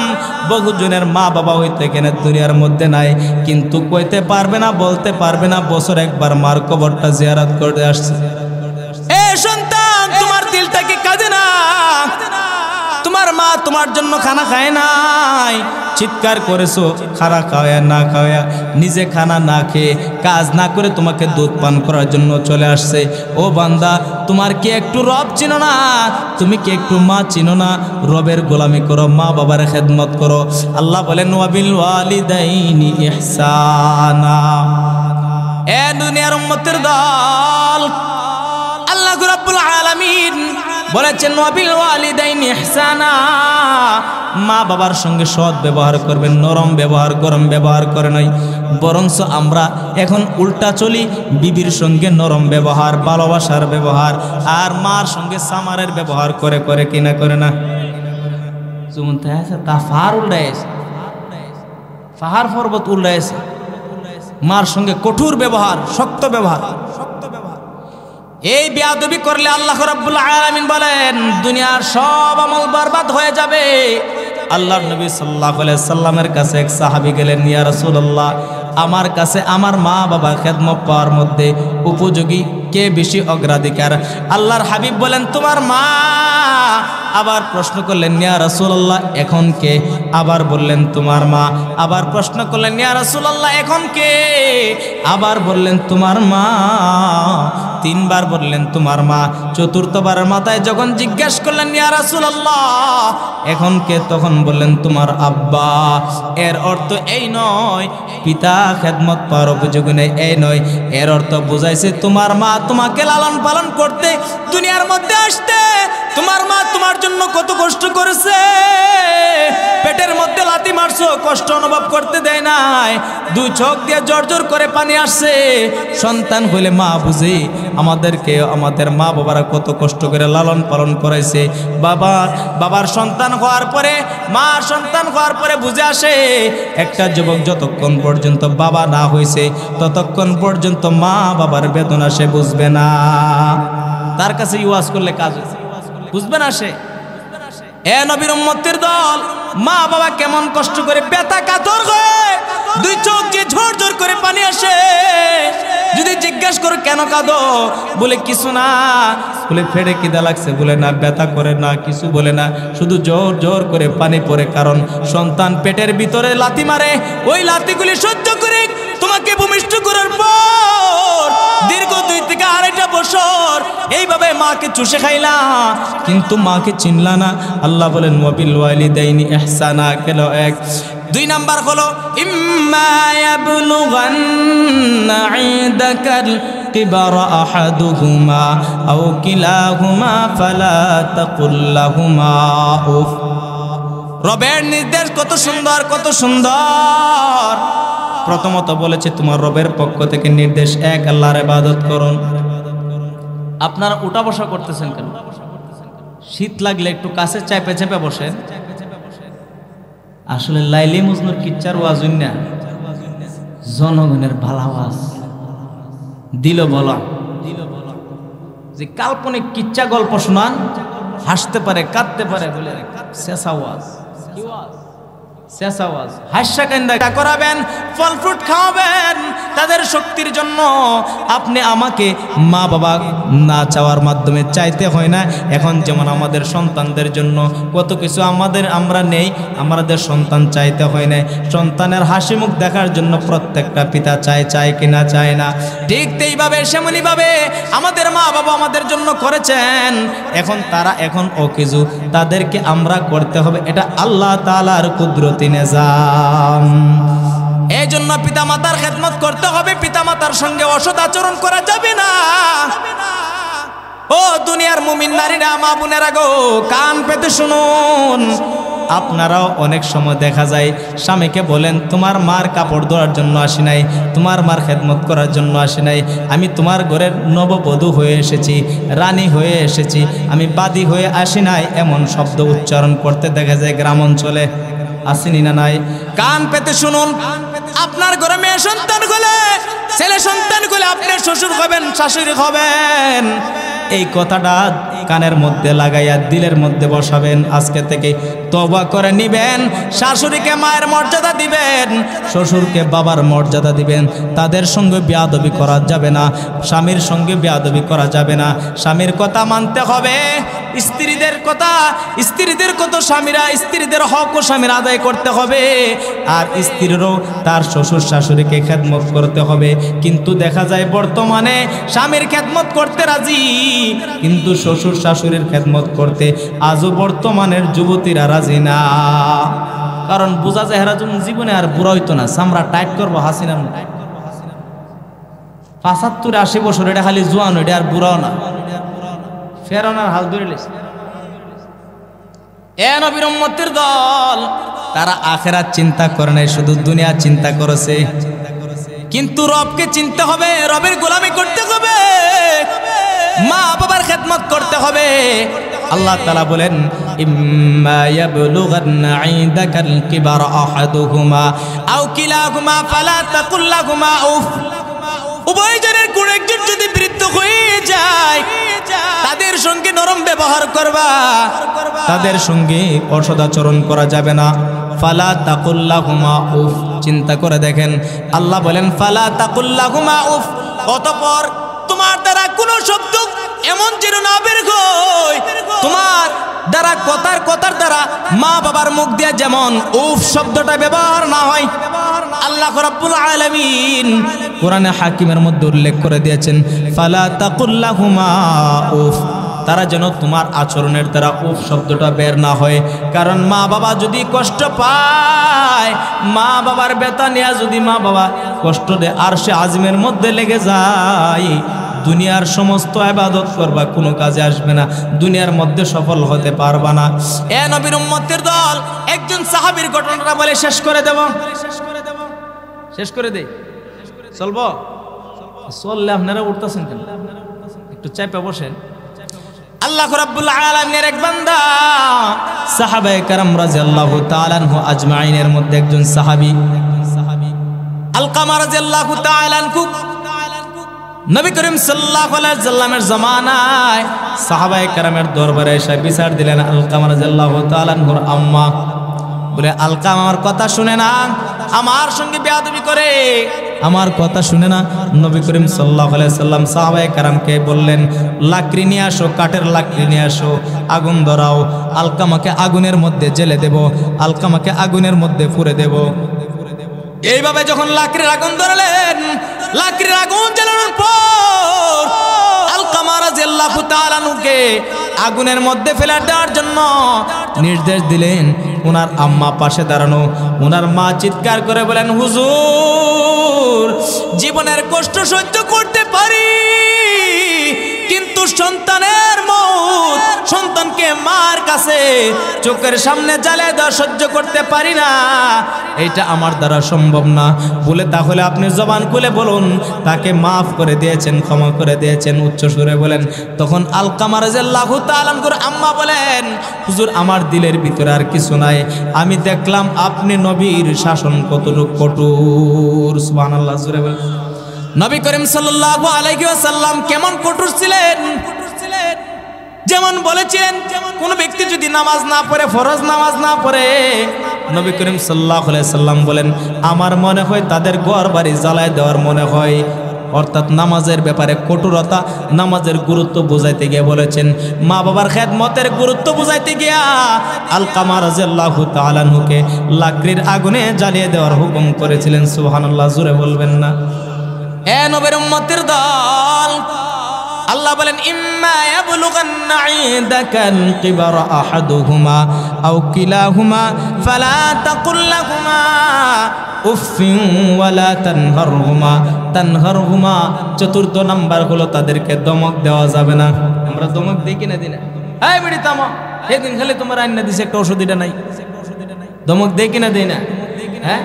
Speaker 1: বহুজনের মা বাবা হইতে কেন দুনিয়ার মধ্যে নাই, কিন্তু কইতে পারবে না, বলতে পারবে না, বছর একবার মার কবরটা জিয়ারত করতে আসছে। এ সন্তান, তোমার দিলটা কি কাঁদে না? তোমার মা তোমার জন্য খানা খায় নাই, চিৎকার করেছো, খানা খাওয়া না খাওয়া, নিজে খানা না খেয়ে কাজ না করে তোমাকে দুধ পান করার জন্য চলে আসছে। ও বান্দা, তোমার কি একটু রব চিনো না? তুমি কি একটু মা চিনো না? রবের গোলামি করো, মা বাবার খেদমত করো। আল্লাহ বলেন, ওয়াবিল ওয়ালিদাইনি ইহসানা। এ দুনিয়ার উম্মতের দল, আল্লাহ রাব্বুল আলামিন বলেছেন, ওয়াবিল ওয়ালিদাইনি ইহসানা, মা বাবার সঙ্গে সৎ ব্যবহার করবেন, নরম ব্যবহার, গরম ব্যবহার করে নয়। বরঞ্চ আমরা এখন উল্টা চলি, বিবির সঙ্গে নরম ব্যবহার, ভালোবাসার ব্যবহার, আর মার সঙ্গে সামারের ব্যবহার করে করে কিনা করে না। যেমন তা পাহাড় উল্টাইছে, পাহাড় পর্বত উল্টাইছে, মার সঙ্গে কঠোর ব্যবহার, শক্ত ব্যবহার। এই বেয়াদবি করলে আল্লাহ রাব্বুল আলামিন বলেন দুনিয়ার সব আমল বরবাদ হয়ে যাবে। আল্লাহর নবী সাল্লাল্লাহু আলাইহি সাল্লামের কাছে এক সাহাবী গেলেন, ইয়া রাসূলুল্লাহ, আমার কাছে আমার মা বাবা খেদমত পাওয়ার মধ্যে উপযোগী কে বেশি অগ্রাধিকার? আল্লাহর হাবিব বলেন তোমার মা। আবার প্রশ্ন করলেন, ইয়া রাসূলুল্লাহ, এখন কে? আবার বললেন তোমার মা। আবার প্রশ্ন করলেন, ইয়া রাসূলুল্লাহ, এখন কে? আবার বললেন তোমার মা। তিনবার বললেন তোমার মা। চতুর্থবারের মাথায় যখন জিজ্ঞাসা করলেন, ইয়া রাসূলুল্লাহ, এখন কে? তখন বললেন তোমার আব্বা। এর অর্থ এই নয় পিতা খেদমত পাওয়ার উপযোগী নেই, এই নয়। এর অর্থ বুঝাইছে তোমার মা তোমাকে লালন পালন করতে, দুনিয়ার মধ্যে আসতে তোমার মা তোমার জন্য কত কষ্ট করেছে। পেটের মধ্যে লাথি মারছো, কষ্ট অনুভব করতে দেয় নাই, দুই চোখ দিয়ে জোর জোর করে পানি আসছে। সন্তান হইলে মা বুঝে আমাদেরকে, আমাদের মা বাবারা কত কষ্ট করে লালন পালন করাইছে। বাবার সন্তান হওয়ার পরে, মা সন্তান হওয়ার পরে বুঝে আসে একটা যুবক যতক্ষণ পর্যন্ত বাবা না হয়েছে ততক্ষণ পর্যন্ত মা বাবার বেদনা সে বুঝবে না। তার কাছে ইওয়াজ করলে কাজ বুঝবে না সে। এ নবীর উম্মতের দল, মা বাবা কেমন কষ্ট করে ব্যথা কাতর হয়ে দুই চোখ দিয়ে ঝোর ঝোর করে পানি আসে। যদি জিজ্ঞাসা করো কেন কাঁদো, বলে কিছু না। বলে ফেড়ে কিদা লাগছে, বলে না ব্যথা করে না, কিছু বলে না, শুধু জোর জোর করে পানি পড়ে। কারণ সন্তান পেটের ভিতরে লাথি মারে, ওই লাথিগুলি সহ্য করে তোমাকে ভূমিষ্ঠ করার পর দীর্ঘ 2 থেকে 2.5 বছর এইভাবে মাকে চুষে খাইলা, কিন্তু মাকে চিনলা না। আল্লাহ বলেন ওয়াবিল ওয়ালিদাইনি ইহসানা। কেন? 2 নাম্বার হলো ইম্মা ইয়াবলুগান্না ইনদাকাল কিবারা আহাদুহুমা আও কিলাহুমা ফালা তাকুল লাহুমা উফ। রবের নির্দেশ কত সুন্দর, কত সুন্দর। প্রথমত বলেছে তোমার রবের পক্ষ থেকে নির্দেশ, এক আল্লাহর ইবাদত করুন। আপনারা উঠা বসা করতেছেন কেন? শীত লাগলে একটু কাছে চাপে চাপে বসেন। আসলে লাইলি মজনুর কিচ্চার ওয়াজ না, জনগণের ভালো ওয়াজ দিল বলা, যে কাল্পনিক কিচ্চা গল্প শোনান, হাসতে পারে কাঁদতে পারে বলে শেষা ওয়াজ। কি ওয়াজ? শেষা ওয়াজ। হাস্যা কান্দা করাবেন, ফল ফ্রুট খাওয়াবেন তাদের শক্তির জন্য। আপনি আমাকে মা বাবা না চাওয়ার মাধ্যমে চাইতে হয় না। এখন যেমন আমাদের সন্তানদের জন্য কত কিছু আমরা নেই, আমাদের সন্তান চাইতে হয় না। সন্তানের হাসি মুখ দেখার জন্য প্রত্যেকটা পিতা চায় কিনা চায় না? ঠিক এইভাবে সেমনিভাবে আমাদের মা বাবা আমাদের জন্য করেছেন। এখন তারা এখন ও কিছু, তাদেরকে আমরা করতে হবে, এটা আল্লাহ তাআলার কুদরতি নিজাম। এই জন্য পিতা মাতার খেদমত করতে হবে, পিতা মাতার সঙ্গে অসৎ আচরণ করা যাবে না। ও দুনিয়ার মুমিন নারীরা, মা বোনেরা গো, কান পেতে শুনুন। আপনারাও অনেক সময় দেখা যায় স্বামীকে বলেন তোমার মার কাপড় ধোয়ার জন্য আসি নাই, তোমার মার খেদমত করার জন্য আসি নাই, আমি তোমার ঘরের নববধূ হয়ে এসেছি, রানী হয়ে এসেছি, আমি বাদী হয়ে আসি নাই। এমন শব্দ উচ্চারণ করতে দেখা যায় গ্রাম অঞ্চলে। আসেনি না নাই? কান পেতে শুনুন। আপনার ঘরে মেয়ে সন্তান হলে, ছেলে সন্তান হলে আপনি শ্বশুর হবেন, শাশুড়ি হবেন। এই কথাটা কানের মধ্যে লাগাইয়া দিলের মধ্যে বসাবেন। আজকে থেকে তওবা করে নিবেন। শাশুড়িকে মায়ের মর্যাদা দিবেন, শ্বশুরকে বাবার মর্যাদা দিবেন। তাদের সঙ্গে বেয়াদবি করা যাবে না, স্বামীর সঙ্গে বেয়াদবি করা যাবে না। স্বামীর কথা মানতে হবে, স্ত্রীদের কথা, স্ত্রীদের কত স্বামীরা, স্ত্রীদের হকও স্বামীর আদায় করতে হবে। আর স্ত্রীরও তার শ্বশুর শাশুড়িকে খেদমত করতে হবে। কিন্তু দেখা যায় বর্তমানে স্বামীর খেদমত করতে রাজি, কিন্তু শ্বশুর শাশুড়ির খেদমত করতে আজও বর্তমানের যুবতীরা রাজি না। কারণ বোঝা যায় হেরা যেমন জীবনে আর বুড়া হইতো না, চামড়া টাইট করবো হাসিনার মতো। 75-80 বছর, এটা খালি জোয়ান, এটা আর বুড়াও না। ফেরানোর হাল ধরে লেছে। এ নবীর উম্মতের দল, তারা আখিরাত চিন্তা করে নাই, শুধু দুনিয়া চিন্তা করেছে। কিন্তু রবকে চিনতে হবে, রবের গোলামি করতে হবে, মা বাবার খেদমত করতে হবে। আল্লাহ তাআলা বলেন, ইম্মা ইয়াবলুগান্না ইনদাকাল কিবারা আহাদুহুমা আও কিলাহুমা ফালা তাকুল লাহুমা উফ। উভয়জনের কোন একজন যদি বৃদ্ধ হয়ে যায়, তাদের সঙ্গে নরম ব্যবহার করবা, তাদের সঙ্গে অসদাচরণ করা যাবে না। ফালা তাকুল লাহুমা উফ। চিন্তা করে দেখেন, আল্লাহ বলেন ফালা তাকুল লাহুমা উফ। অতঃপর তোমার দ্বারা কোনো শব্দ এমন যেন না বের হয়, তোমার দ্বারা কথার দ্বারা মা বাবার মুখ দিয়ে যেমন উফ শব্দটা ব্যবহার না হয়। আল্লাহ রাব্বুল আলামিন কোরআনে হাকিমের মধ্যে উল্লেখ করে দিয়েছেন, ফালা তাকুল লাহুমা উফ। তারা যেন তোমার আচরণের দ্বারা উফ শব্দটা বের না হয়। কারণ মা বাবা যদি কষ্ট পায়, মা বাবার ব্যথা নিয়ে যদি মা বাবা কষ্ট দেয়, আরশে আজিমের মধ্যে লেগে যায়, দুনিয়ার সমস্ত ইবাদত করবা, কোনো কাজে আসবে না, দুনিয়ার মধ্যে সফল হতে পারবা না। এ নবীর উম্মতের দল, একজন সাহাবীর ঘটনাটা বলে শেষ করে দেব। শেষ করে দেই, চলবো? চললে আপনারা উঠতেছেন কেন? একটু চাপে বসেন। আল্লাহ রাব্বুল আলামিনের এক বান্দা, সাহাবায়ে কেরাম রাদিয়াল্লাহু তাআলা আনহু আজমাইনের মধ্যে একজন সাহাবী আলকামা রাদিয়াল্লাহু তাআলা আনহু, নবী করিম সাল্লাল্লাহু আলাইহি ওয়াসাল্লামের জামানায় সাহাবায়ে কেরামের দরবারে এসে বিচার দিলেন আলকামা রাদিয়াল্লাহু তাআলা আনহুর আম্মা। বলে, আলকামা আমার কথা শুনে না, আমার সঙ্গে বেয়াদবি করে, আমার কথা শুনে না। নবী করিম সাল্লাল্লাহু আলাইহি ওয়াসাল্লাম সাহাবায়ে কেরামকে বললেন, লাকড়ি নিয়ে আসো, কাঠের লাকড়ি নিয়ে আসো, আগুন ধরাও, আলকামাকে আগুনের মধ্যে জেলে দেব, আলকামাকে আগুনের মধ্যে পুড়ে দেব। এইভাবে যখন লাকড়ির আগুন ধরালেন, লাকড়ির আগুন জ্বালানোর পর আলকামা রাদিয়াল্লাহু তাআলা আনহুকে আগুনের মধ্যে ফেলে দেওয়ার জন্য নির্দেশ দিলেন। ওনার আম্মা পাশে দাঁড়ানো, ওনার মা চিৎকার করে বলেন, হুজুর, জীবনের কষ্ট সহ্য করতে পারি, কিন্তু সন্তানের মউত, সন্তানকে মার কাছে চোখের সামনে জ্বালিয়ে দেওয়া সহ্য করতে পারি না, এটা আমার দ্বারা সম্ভব না। বলে, তাহলে আপনি জবান খুলে বলুন, তাকে মাফ করে দিয়েছেন, ক্ষমা করে দিয়েছেন, উচ্চ সুরে বলেন। তখন আলকামা রাদিয়াল্লাহু তাআলা আনহুর আম্মা বলেন, হুজুর, আমার দিলের ভিতরে আর কিছু নাই, আমি দেখলাম আপনি নবীর শাসন কতটুকু কঠোর। সুবহানাল্লাহ, জোরে বলেন। নবী করিম সাল্লাল্লাহু আলাইহি ওয়াসাল্লাম কেমন কঠোর ছিলেন? যেমন বলেছিলেন, কোন ব্যক্তি যদি নামাজ না পড়ে, ফরজ নামাজ না পড়ে, নবী করিম সাল্লাল্লাহু আলাইহি ওয়াসাল্লাম বলেন, আমার মনে হয় তাদের ঘর বাড়ি জ্বালায় দেওয়ার মনে হয়। অর্থাৎ নামাজের ব্যাপারে কঠোরতা, নামাজের গুরুত্ব বুঝাইতে গিয়ে বলেছেন। মা বাবার খেদমতের গুরুত্ব বুঝাইতে গিয়া আলকামা রাদিয়াল্লাহু তাআলা আনহুকে লাকড়ির আগুনে জ্বালিয়ে দেওয়ার হুকুম করেছিলেন। সুবহানাল্লাহ, জোরে বলবেন না? এ নবীর উম্মতের দল, আল্লাহ বলেন, ইম্মা ইয়াবলুগান্না ইনদাকাল কিবারা আহাদুহুমা আও কিলাহুমা ফালা তাকুল লাহুমা উফিন ওয়ালা তানহারহুমা। তানহারহুমা চতুর্থ নাম্বার হলো তাদেরকে দমক দেওয়া যাবে না। আমরা দমক দিই কিনা দিই না? এই বেড়ি থামো, সেদিন খালি তোমার আইনা দিছে, একটা ওষুধটা নাই, দমক দেই কিনা দেই না? হ্যাঁ,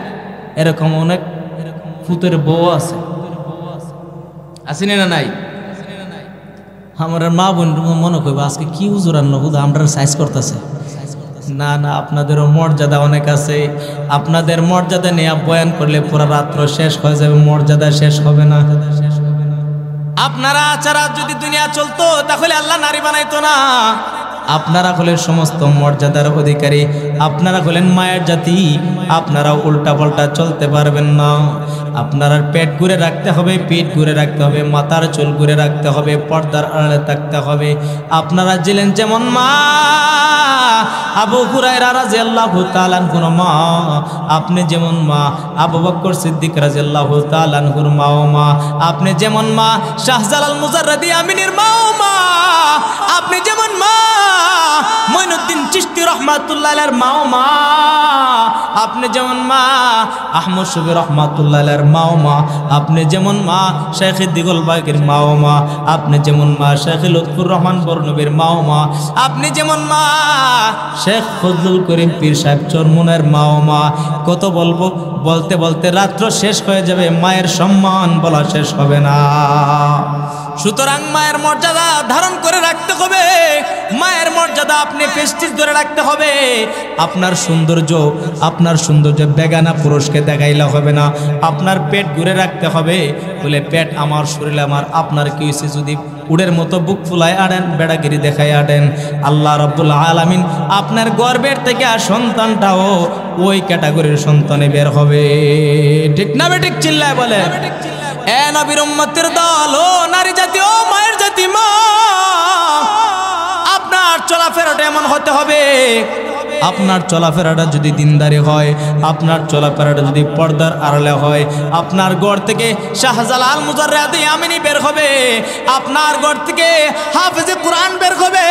Speaker 1: এরকম অনেক ফুতের বউ আছে, আসেনি না? নাই? আমার মা বোন মনে করবে আজকে কি হুজুর আন্ন, হুজুর আমরা সাইজ করতেছে। না না, আপনাদেরও মর্যাদা অনেক আছে, আপনাদের মর্যাদা নিয়ে বয়ান করলে পুরো রাত্র শেষ হয়ে যাবে, মর্যাদা শেষ হবে না। আপনারা ছাড়া যদি দুনিয়া চলতো তাহলে আল্লাহ নারী বানাইতো না। আপনারা হলেন সমস্ত মর্যাদার অধিকারী, আপনারা হলেন মায়ের জাতি, আপনারা উল্টা পাল্টা চলতে পারবেন না। আপনারা পেট ঘুরে রাখতে হবে, পিঠ ঘুরে রাখতে হবে, মাথার চুল ঘুরে রাখতে হবে, পর্দার আড়ালে থাকতে হবে। আপনারা ছিলেন যেমন মা আবু হুরায়রা রাদিয়াল্লাহু তাআলা আনহুর মা, আপনি যেমন মা আবু বকর সিদ্দিক রাদিয়াল্লাহু তাআলা আনহুর মা ও মা, আপনি যেমন মা শাহজালাল মুজাররদি আমিনের মা ও মা, আপনি যেমন মা মঈনুদ্দিন চিশতি রহমাতুল্লাহ আলাইহির মাও মা, আপনি যেমন মা আহমদ শফি রহমাতুল্লাহ আলাইহির মাও মা, আপনি যেমন মা শেখ দিগল বাগের মাও মা, আপনি যেমন মা শেখ লুৎফুর রহমান বরনবীর মাও মা, আপনি যেমন মা শেখ ফজলুল করিম পীর সাহেব চরমুনের মাও মা। কত বলবো, বলতে বলতে রাত্র শেষ হয়ে যাবে, মায়ের সম্মান বলা শেষ হবে না। সুতরাং মায়ের মর্যাদা ধারণ করে রাখতে হবে, মায়ের মর্যাদা আপনি প্রেস্টিজ ধরে রাখতে হবে। আপনার সৌন্দর্য বেগানা পুরুষকে দেখাইলে হবে না, আপনার পেট ঘুরে রাখতে হবে। বলে পেট আমার, শরীর আমার, আপনার কি হয়েছে যদি উড়ের মতো বুক ফুলায় আড়েন, বেড়াগিরি দেখাই আড়েন, আল্লাহ রাব্বুল আলামিন আপনার গর্ভের থেকে আর সন্তানটাও ওই ক্যাটাগরির সন্তানে বের হবে। ঠিক না বেঠিক? চিল্লায় বলে এ নবীর উম্মতের দল, ও নারী জাতি, ও মায়ের জাতি, মা আপনার চলাফেরাটা এমন হতে হবে, আপনার চলাফেরাটা যদি দিনদারি হয়, আপনার চলাফেরাটা যদি পর্দার আড়ালে হয়, আপনার ঘর থেকে শাহজালাল মুজাররাদে আমিনী বের হবে, আপনার ঘর থেকে হাফেজে কোরআন বের হবে,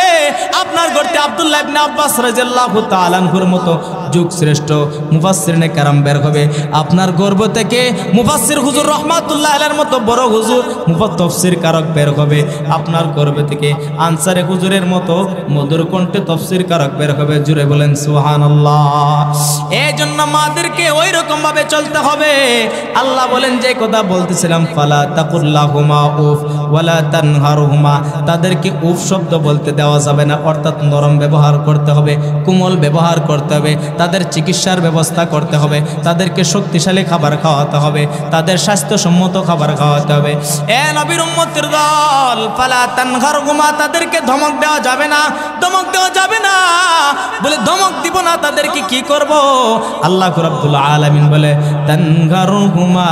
Speaker 1: আপনার ঘর থেকে আব্দুল্লাহ ইবনে আব্বাস রাদিয়াল্লাহু তাআলা আনহুর মতো যুগ শ্রেষ্ঠ মুফাসসিরিনে কেরাম বের হবে, আপনার গর্ভ থেকে মুফাসসির হুজুর রহমাতুল্লাহ আলাইহির মতো বড় হুজুর মুফাসসির কারক বের হবে, আপনার গর্ভ থেকে আনসারে হুজুরের মতো মধুর কণ্ঠে তাফসীর কারক বের হবে। জুড়ে বলেন সুবহানাল্লাহ। এই জন্য মাদেরকে ওই রকম ভাবে চলতে হবে। আল্লাহ বলেন যে কথা বলতেছিলাম, ফালা তাকুল্লাহুমা উফ ওয়ালা তানহারহুমা, তাদেরকে উফ শব্দ বলতে দেওয়া যাবে না, অর্থাৎ নরম ব্যবহার করতে হবে, কোমল ব্যবহার করতে হবে, তাদের চিকিৎসার ব্যবস্থা করতে হবে, তাদেরকে শক্তিশালী খাবার খাওয়াতে হবে, তাদের স্বাস্থ্যসম্মত খাবার খাওয়াতে হবে। এ নবীর উম্মতের দল, ফালা তানহারহুমা, তাদেরকে ধমক দেওয়া যাবে না, ধমক দেওয়া যাবে না। বলে ধমক দিব না, তাদেরকে কি করব? আল্লাহ রাব্বুল আলামিন বলে তানহারহুমা,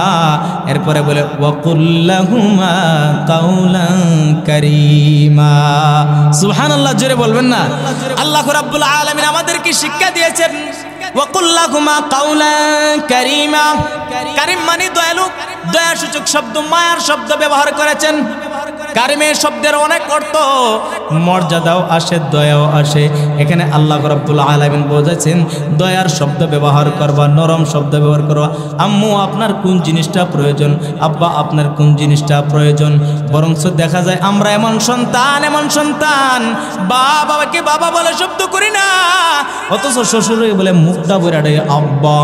Speaker 1: এরপরে বলে ওয়াকুল্লাহুমা কাওলান কারীমা। সুবহানাল্লাহ, জোরে বলবেন না? আল্লাহ রাব্বুল আলামিন আমাদেরকে শিক্ষা দিয়েছেন ওয়াকুল্লাহুমা কাওলান কারীমা। কারীম মানে দয়ালু, দয়াসূচক শব্দ, মায়ার শব্দ ব্যবহার করেছেন। কারিমের শব্দের অনেক অর্থ, মর্যাদাও আসে, দয়াও আসে। এখানে আল্লাহ রাব্বুল আলামিন বোঝাচ্ছেন দয়ার শব্দ ব্যবহার করবা, নরম শব্দ ব্যবহার করবা। আম্মু আপনার কোন জিনিসটা প্রয়োজন, আব্বা আপনার কোন জিনিসটা প্রয়োজন। বরঞ্চ দেখা যায় আমরা এমন সন্তান বাবাকে বাবা বলে শব্দ করি না, অথচ শ্বশুরে বলে মুখটা বলে ডাকে আব্বা,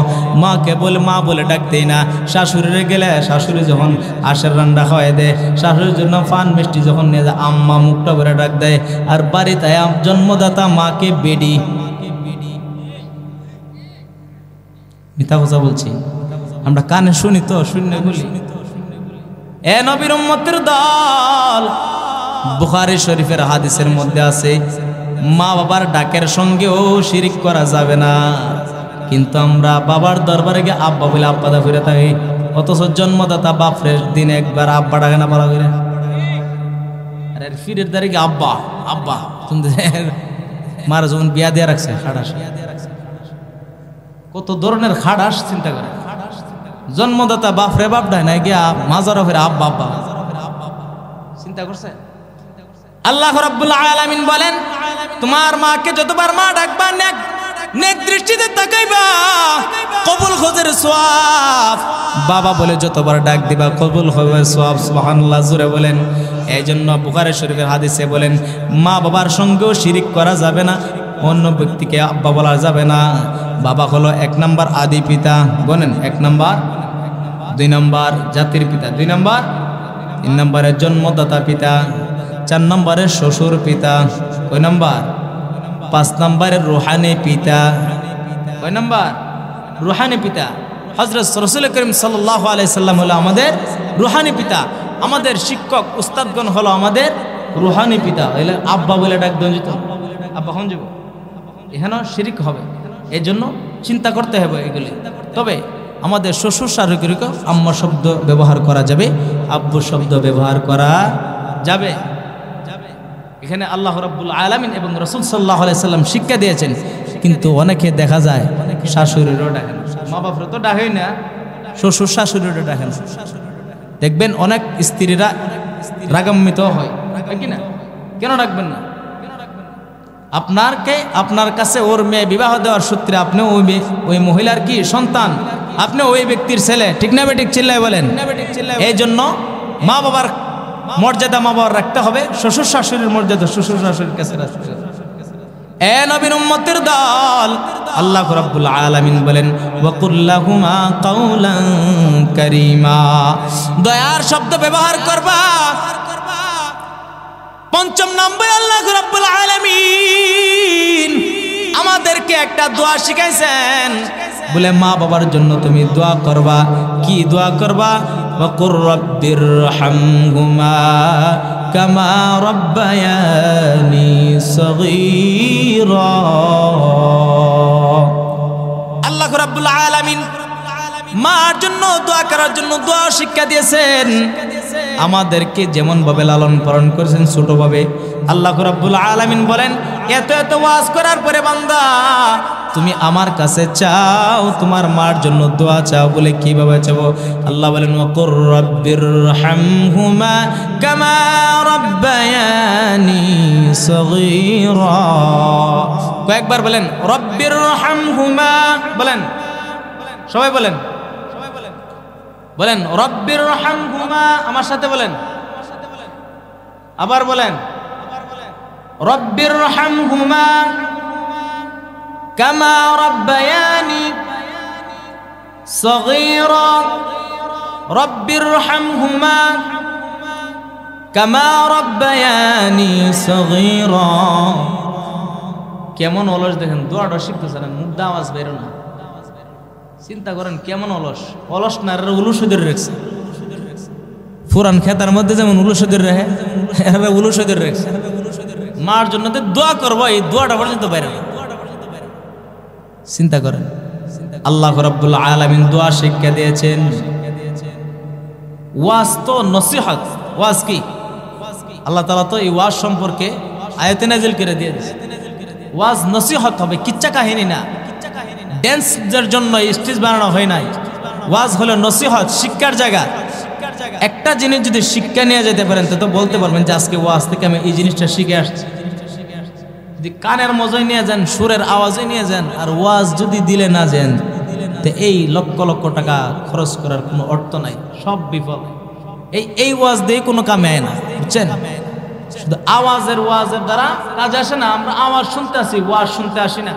Speaker 1: মাকে বলে মা বলে ডাকতেই না। শাশুড়িরে গেলে শাশুড়ি যখন আশের রান্না খাওয়াই দেয়, শাশুড়ির জন্য পান মিষ্টি যখন নিয়ে যায়, আম্মা মুখটা ভরে ডাক দেয়। আর বাড়িতে জন্মদাতা মাকে বেডি, মিথ্যা কথা বলছি, আমরা কানে শুনি তো, শুনে বলি। এ নবীর উম্মতের দল, বুখারী শরীফের হাদিসের মধ্যে আছে মা বাবার ডাকের সঙ্গেও শিরিক করা যাবে না। কিন্তু আমরা বাবার দরবারে গিয়ে আব্বা বলে আব্বা দা ফিরে থাকি, অথচ জন্মদাতা বাপরে দিনে একবার আব্বা ডাকে না বলা করে। আরে ফিরের দ্বারে গিয়ে আব্বা আব্বা, তুমি মারা যখন বিয়া দিয়ে রাখছে খাড়াস, কত ধরনের খাড়াস চিন্তা করে। জন্মদাতা বাপরে বাপ ডায় না গিয়া মাজারা ফিরে আব্বা আব্বা চিন্তা করছে। আল্লাহ রাব্বুল আলামিন বলেন তোমার মাকে যতবার মা ডাকবা নেক দৃষ্টিতে তাকাইবা, কবুল খোঁজের সওয়াব। বাবা বলে যতবার ডাক দিবা কবুল হবে সওয়াব। সুবহানাল্লাহ, জোরে বলেন। এই জন্য বুখারী শরীফের হাদিসে বলেন মা বাবার সঙ্গেও শিরিক করা যাবে না, অন্য ব্যক্তিকে আব্বা বলা যাবে না। বাবা হলো 1 নম্বর আদি পিতা, বলেন 1 নম্বর, 2 নম্বর জাতির পিতা, 2 নম্বর, 3 নম্বরে জন্মদাতা পিতা, 4 নম্বরে শ্বশুর পিতা, কয় নম্বর? 5 নম্বরে রুহানি পিতা, কয় নম্বর? রুহানি পিতা। হযরত রাসূল করিম সাল্লাল্লাহু আলাইহি সাল্লাম হলো আমাদের রুহানি পিতা। আমাদের শিক্ষক উস্তাদগণ হলো আমাদের রুহানি পিতা। এলে আব্বা বলে ডাক দেন যেত, আব্বা হন যাব, এখানেও শিরিক হবে। এই জন্য চিন্তা করতে হবে এগুলি। তবে আমাদের শ্বশুর শাশুড়িকে আম্মা শব্দ ব্যবহার করা যাবে, আব্বু শব্দ ব্যবহার করা যাবে। এখানে আল্লাহ রাব্বুল আলামিন এবং রাসূল সাল্লাল্লাহু আলাইহি সাল্লাম শিক্ষা দিয়েছেন। কিন্তু অনেকে দেখা যায় শাশুড়িরও ডাকেন, মা বাপরা তো ডাকেই না, শ্বশুর শাশুড়িরও ডাকেন। দেখবেন অনেক স্ত্রীরা রাগান্বিত হয় কি না? কেন ডাকবেন না? আপনার কাছে ওর মেয়ে বিবাহ দেওয়ার সূত্রে আপনি ওই মহিলার কি সন্তান, আপনি ওই ব্যক্তির ছেলে, ঠিক না বেঠিক? চিল্লায় বলেন। এই জন্য মা বাবার মর্যাদা মা বাবার রাখতে হবে, শ্বশুর শাশুড়ির মর্যাদা শ্বশুর শাশুড়ির কাছে রাখতে হবে। এ নবীর উম্মতের দল, আল্লাহ রাব্বুল আলামিন বলেন ওয়াকুল লাহুমা কাওলান কারীমা, দয়ার শব্দ ব্যবহার করবা। পঞ্চম নম্বরে আল্লাহ রাব্বুল আলামিন আমাদেরকে একটা দোয়া শিখাইছেন, বলে মা বাবার জন্য তুমি দোয়া করবা। কি দোয়া করবা? ওয়াকুর রাব্বিরহামহুমা কামা রাব্বায়ানি সগীরা। আল্লাহ রাব্বুল আলামিন মার জন্য দোয়া করার জন্য দোয়া শিক্ষা দিয়েছেন। আমাদেরকে যেমন ভাবে লালন পালন করেছেন ছোট ভাবে, আল্লাহ রাব্বুল আলামিন বলেন এত এত ওয়াজ করার পরে বান্দা তুমি আমার কাছে চাও, তোমার মার জন্য দোয়া চাও। বলে কিভাবে চাও? আল্লাহ বলেন ওয়াকুর রাব্বিরহামহুমা কামা রাব্বায়ানি সগীরা। কয়েকবার বলেন রাব্বিরহামহুমা, বলেন সবাই বলেন, বলেন রাব্বিরহামহুমা, আমার সাথে বলেন, আবার বলেন রাব্বিরহামহুমা কামা রাব্বায়ানি সগীরা। রাব্বিরহামহুমা কামা রাব্বায়ানি সগীরা। কেমন অলস দেখেন, দোয়াটা শিখতেছেন, মুখ দিয়ে আওয়াজ বের না। চিন্তা করেন কেমন অলস, অলস না উলুসুদের রেখেছে। ফুরান খেতার মধ্যে যেমন উলুসুদের রেখে, এরা উলুসুদের রেখেছে। মার জন্য দোয়া করবো, এই দোয়াটা পর্যন্ত বাইরে না। চিন্তা করেন, আল্লাহ রাব্বুল আলামিন দোয়া শিক্ষা দিয়েছেন। ওয়াজ তো নসিহত, ওয়াজ কি? আল্লাহ তাআলা তো এই ওয়াজ সম্পর্কে আয়াতে নাযিল করে দিয়ে দিয়েছে। ওয়াজ নসিহত হবে, কিচ্ছা কাহিনী না। ড্যান্সের জন্য স্টেজ বানানো হয় নাই। ওয়াজ হলো নসিহত, শিক্ষার জায়গা। একটা জিনিস যদি শিক্ষা নিয়ে যেতে পারেন তো বলতে পারবেন যে আজকে ওয়াজ থেকে আমি এই জিনিসটা শিখে আসছি। যদি কানের মজায় নিয়ে যান, সুরের আওয়াজে নিয়ে যান, আর ওয়াজ যদি দিলে না যান, তো এই লক্ষ লক্ষ টাকা খরচ করার কোনো অর্থ নাই, সব বিফল। এই ওয়াজ দিয়ে কোনো কামে আয় না, বুঝছেন? শুধু ওয়াজের দ্বারা কাজ আসে না। আমরা আওয়াজ শুনতে আসি, ওয়াজ শুনতে আসি না।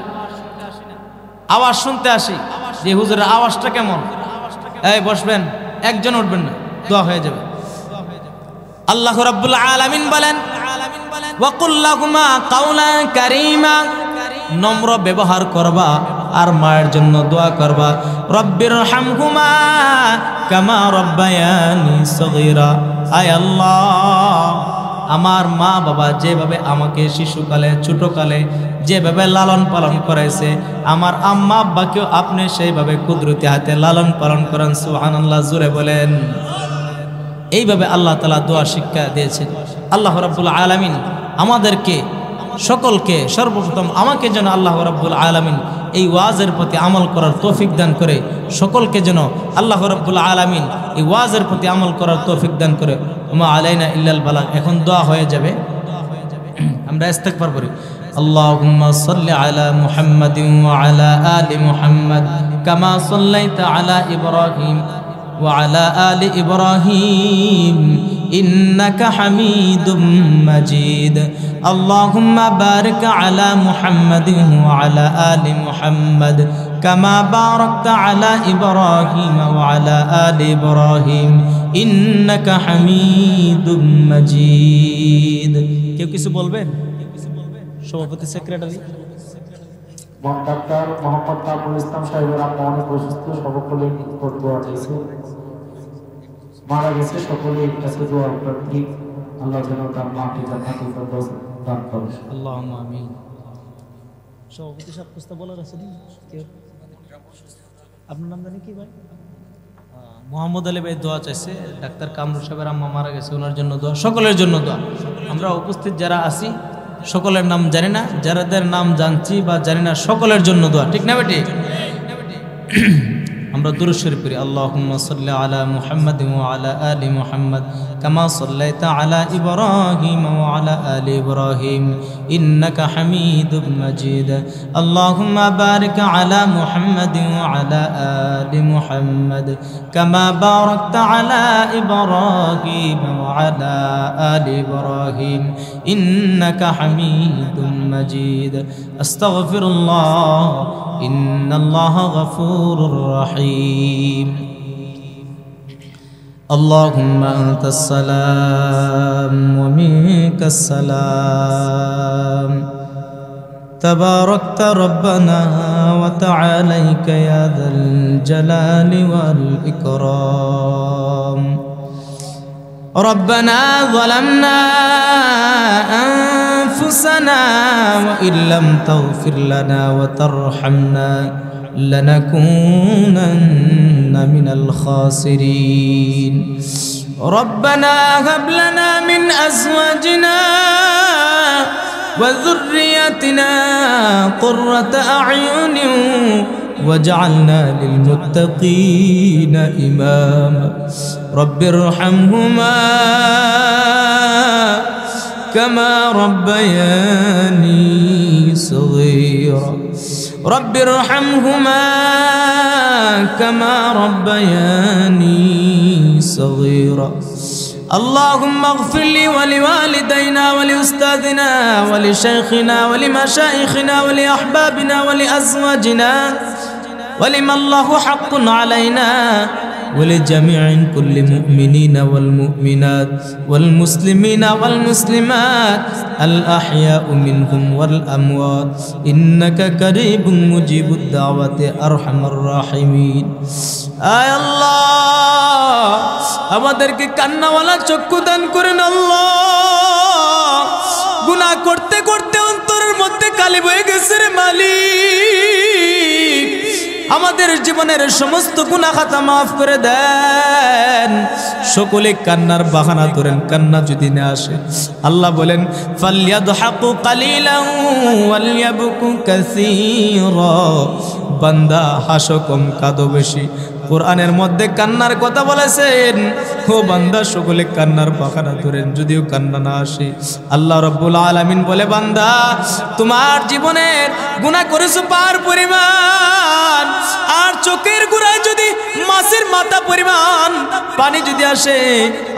Speaker 1: আওয়াজ শুনতে আসি যে হুজুরের আওয়াজটা কেমন। এই বসবেন, একজন উঠবেন না, দোয়া হয়ে যাবে। আল্লাহ রাব্বুল আলামিন বলেন ওয়াকুল লাহুমা কাওলান কারীমা, নম্র ব্যবহার করবা আর মায়ের জন্য দোয়া করবা। রাব্বিরহামহুমা কামা রাব্বায়ানি সগীরা। আয় আল্লাহ, আমার মা বাবা যেভাবে আমাকে শিশুকালে ছোটকালে যেভাবে লালন পালন করেছে, আমার আম্মা আব্বাকেও আপনি সেইভাবে কুদরতি হাতে লালন পালন করেন। সুবহানাল্লাহ, জোরে বলেন। এইভাবে আল্লাহ তাআলা দোয়া শিক্ষা দিয়েছেন। আল্লাহ রাব্বুল আলামিন আমাদেরকে সকলকে, সর্বপ্রথম আমাকে যেন আল্লাহ রাব্বুল আলামিন এই ওয়াজের প্রতি আমল করার তৌফিক দান করে, সকলকে যেন আল্লাহ রাব্বুল আলামিন এই ওয়াজের প্রতি আমল করার তৌফিক দান করে। ওমা আলাইনা ইল্লাল বালাগ। এখন দোয়া হয়ে যাবে, আমরা ইস্তিগফার করি। আল্লাহুম্মা সাল্লি আলা মুহাম্মাদিন ওয়া আলা আলি মুহাম্মাদ কামা সাল্লাইতা আলা ইব্রাহিম ওয়া আলা আলি ইব্রাহিম ইন্নাকা হামিদুম মাজিদ। আল্লাহুম্মা বারিক আলা মুহাম্মাদিন ওয়া আলা আলি মুহাম্মাদ কামা বারাকতা আলা ইব্রাহিম ওয়া আলা আলি ইব্রাহিম ইন্নাকা হামিদুম মাজিদ। কেউ কিছু বলবেন? সভাপতি, সেক্রেটারি,
Speaker 2: ডাক্তার মোহাম্মদ কামরুল ইসলাম সাহেবের আম্মা অনেক অসুস্থ, সকলেই দোয়া চাইছে। মারা গেছে, সকলেই কাছে দোয়া প্রার্থী। আল্লাহ যেন তার মাকে জান্নাতুল ফেরদৌস দান করেন।
Speaker 1: আল্লাহুম্মা আমিন। সভাপতি সাহেব প্রস্তাব বলার আছে নি? আপনার নাম জানি কি ভাই? মোহাম্মদ আলী ভাই দোয়া চাইছে। ডাক্তার কামরুল সাহেবের আম্মা মারা গেছে, ওনার জন্য দোয়া, সকলের জন্য দোয়া। আমরা উপস্থিত যারা আছি সকলের নাম জানি না, যাদের নাম জানছি বা জানি না সকলের জন্য দোয়া, ঠিক না বেটি? আমরা দুরূদ শরীফ পড়ি আল্লাহুম্মা সাল্লি আলা মুহাম্মাদিন ওয়া আলা আলি মুহাম্মাদ কামা সাল্লাইতা আলা ইব্রাহিম ওয়া আলা আলি ইব্রাহিম ইন্নাকা হামিদুম মাজিদ আল্লাহুম্মা বারিক আলা মুহাম্মাদিন ওয়া আলা আলি মুহাম্মাদ কামা বারাকতা আলা ইব্রাহিম ওয়া আলা আলি ইব্রাহিম ইন্নাকা হামিদুম মাজিদ আস্তাগফিরুল্লাহ ইন্নাল্লাহা গফুরুর রহিম আল্লাহুম্মা আনতাস সালাম ওয়া মিনকাস সালাম তাবারাকতা রব্বানা ওয়া তাআলাইকা ইয়া যাল জালালি ওয়াল ইকরাম ربنا ظلمنا أنفسنا وإن لم تغفر لنا وترحمنا لنكونن من الخاسرين ربنا هب لنا من أزواجنا وذريتنا قرة أعين وجعلنا للمتقين إماما رب ارحمهما كما ربياني صغيرا رب ارحمهما كما ربياني صغيرا اللهم اغفر لي ولوالدينا ولأستاذنا ولشيخنا ولمشايخنا ولأحبابنا ولأزواجنا ولمن له حق علينا ولجميع كل مؤمنين والمؤمنات والمسلمين والمسلمات الأحياء منهم والأموات إنك قريب مجيب الدعوة أرحم الراحمين آي الله আমাদেরকে কান্নাওয়ালা চক্ষু দান করেন আল্লাহ গুনাহ করতে করতে অন্তরের মধ্যে কালি বয়ে গেছে রে মালিক আমাদের জীবনের সমস্ত গুনাহ খাতা maaf করে দেন সকলে কান্নার বাহানা ধরেন কান্না যদি না আসে আল্লাহ বলেন ফালইয়াদহাকু কালিলান ওয়ালইয়াবকু কাসীরা বান্দা হাসো কম কাঁদো বেশি কোরআনের মধ্যে কান্নার কথা বলেছেন ও বান্দা সকলে কান্নার বাহানা ধরেন যদিও কান্না না আসে আল্লাহ রাব্বুল আলামিন বলে বান্দা তোমার জীবনের গুনাহ করেছো পার পরিমাণ আর চোখের গুড়ায় যদি মাছের মাথা পরিমাণ পানি যদি আসে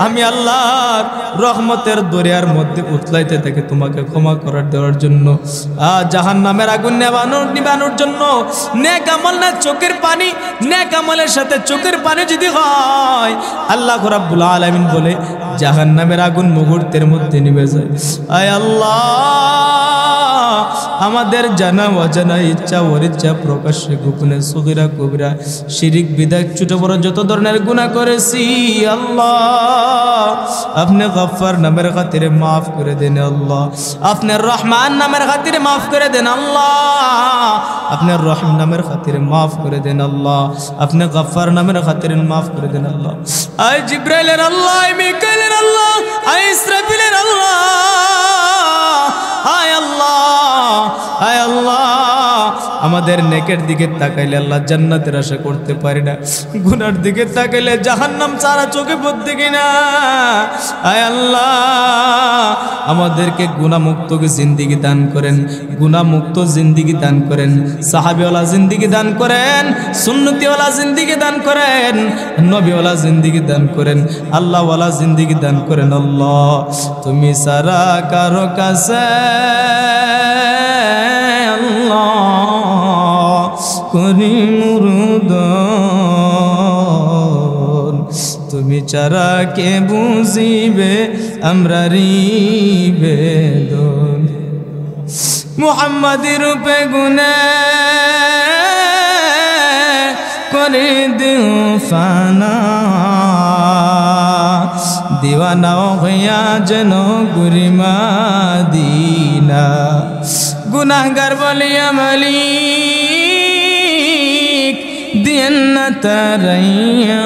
Speaker 1: আমি আল্লাহর রহমতের দরিয়ার মধ্যে উতলাইতে থাকে তোমাকে ক্ষমা করার দেওয়ার জন্য জাহান্নামের আগুন নিবানোর জন্য নেক আমল না চোখের পানি নেক আমলের সাথে চোখের পানি যদি হয় আল্লাহ রাব্বুল আলামিন বলে জাহান্নামের আগুন মুহূর্তের মধ্যে নিভে যায় আয় আল্লাহ আমাদের জানা অজানা ইচ্ছা অনিচ্ছা প্রকাশ্যে গোপনে সগীরা কবিরা শিরিক বিদআত ছোট বড় যত ধরনের গুনাহ করেছি আল্লাহ আপনি গফফার নামের খাতিরে maaf করে দেন আল্লাহ আপনি রহমান নামের খাতিরে maaf করে দেন আল্লাহ আপনি রহিম নামের খাতিরে maaf করে দেন আল্লাহ আপনি গফফার নামের খাতিরে maaf করে দেন আল্লাহ আয় জিবরাইলের আল্লাহ আয় মিকাইলের আল্লাহ আয় ইসরাফিলের আল্লাহ আয় আল্লাহ আয় আল্লাহ আমাদের নেকের দিকে তাকাইলে আল্লাহ জান্নাতের আশা করতে পারি না গুনার দিকে তাকাইলে জাহান্নাম ছাড়া চোখে পড়তে কিনা আয় আল্লাহ আমাদেরকে গুনাহমুক্ত জিন্দেগি দান করেন গুনাহমুক্ত জিন্দেগি দান করেন সাহাবীওয়ালা জিন্দেগি দান করেন সুন্নতিওয়ালা জিন্দেগি দান করেন নবীওয়ালা জিন্দেগি দান করেন আল্লাহওয়ালা জিন্দেগি দান করেন আল্লাহ তুমি সারা কারো কাছে করি মুরুদন তুমি ছাড়া কে বুঝিবে আমরা বেদন মুহাম্মাদি রূপে গুনে করে দিও ফানা দিওয়ানা হইয়া যেন গুরি মাদিনা গুনাহগার বলিয়া মালিক দিয়েন না তারাইয়া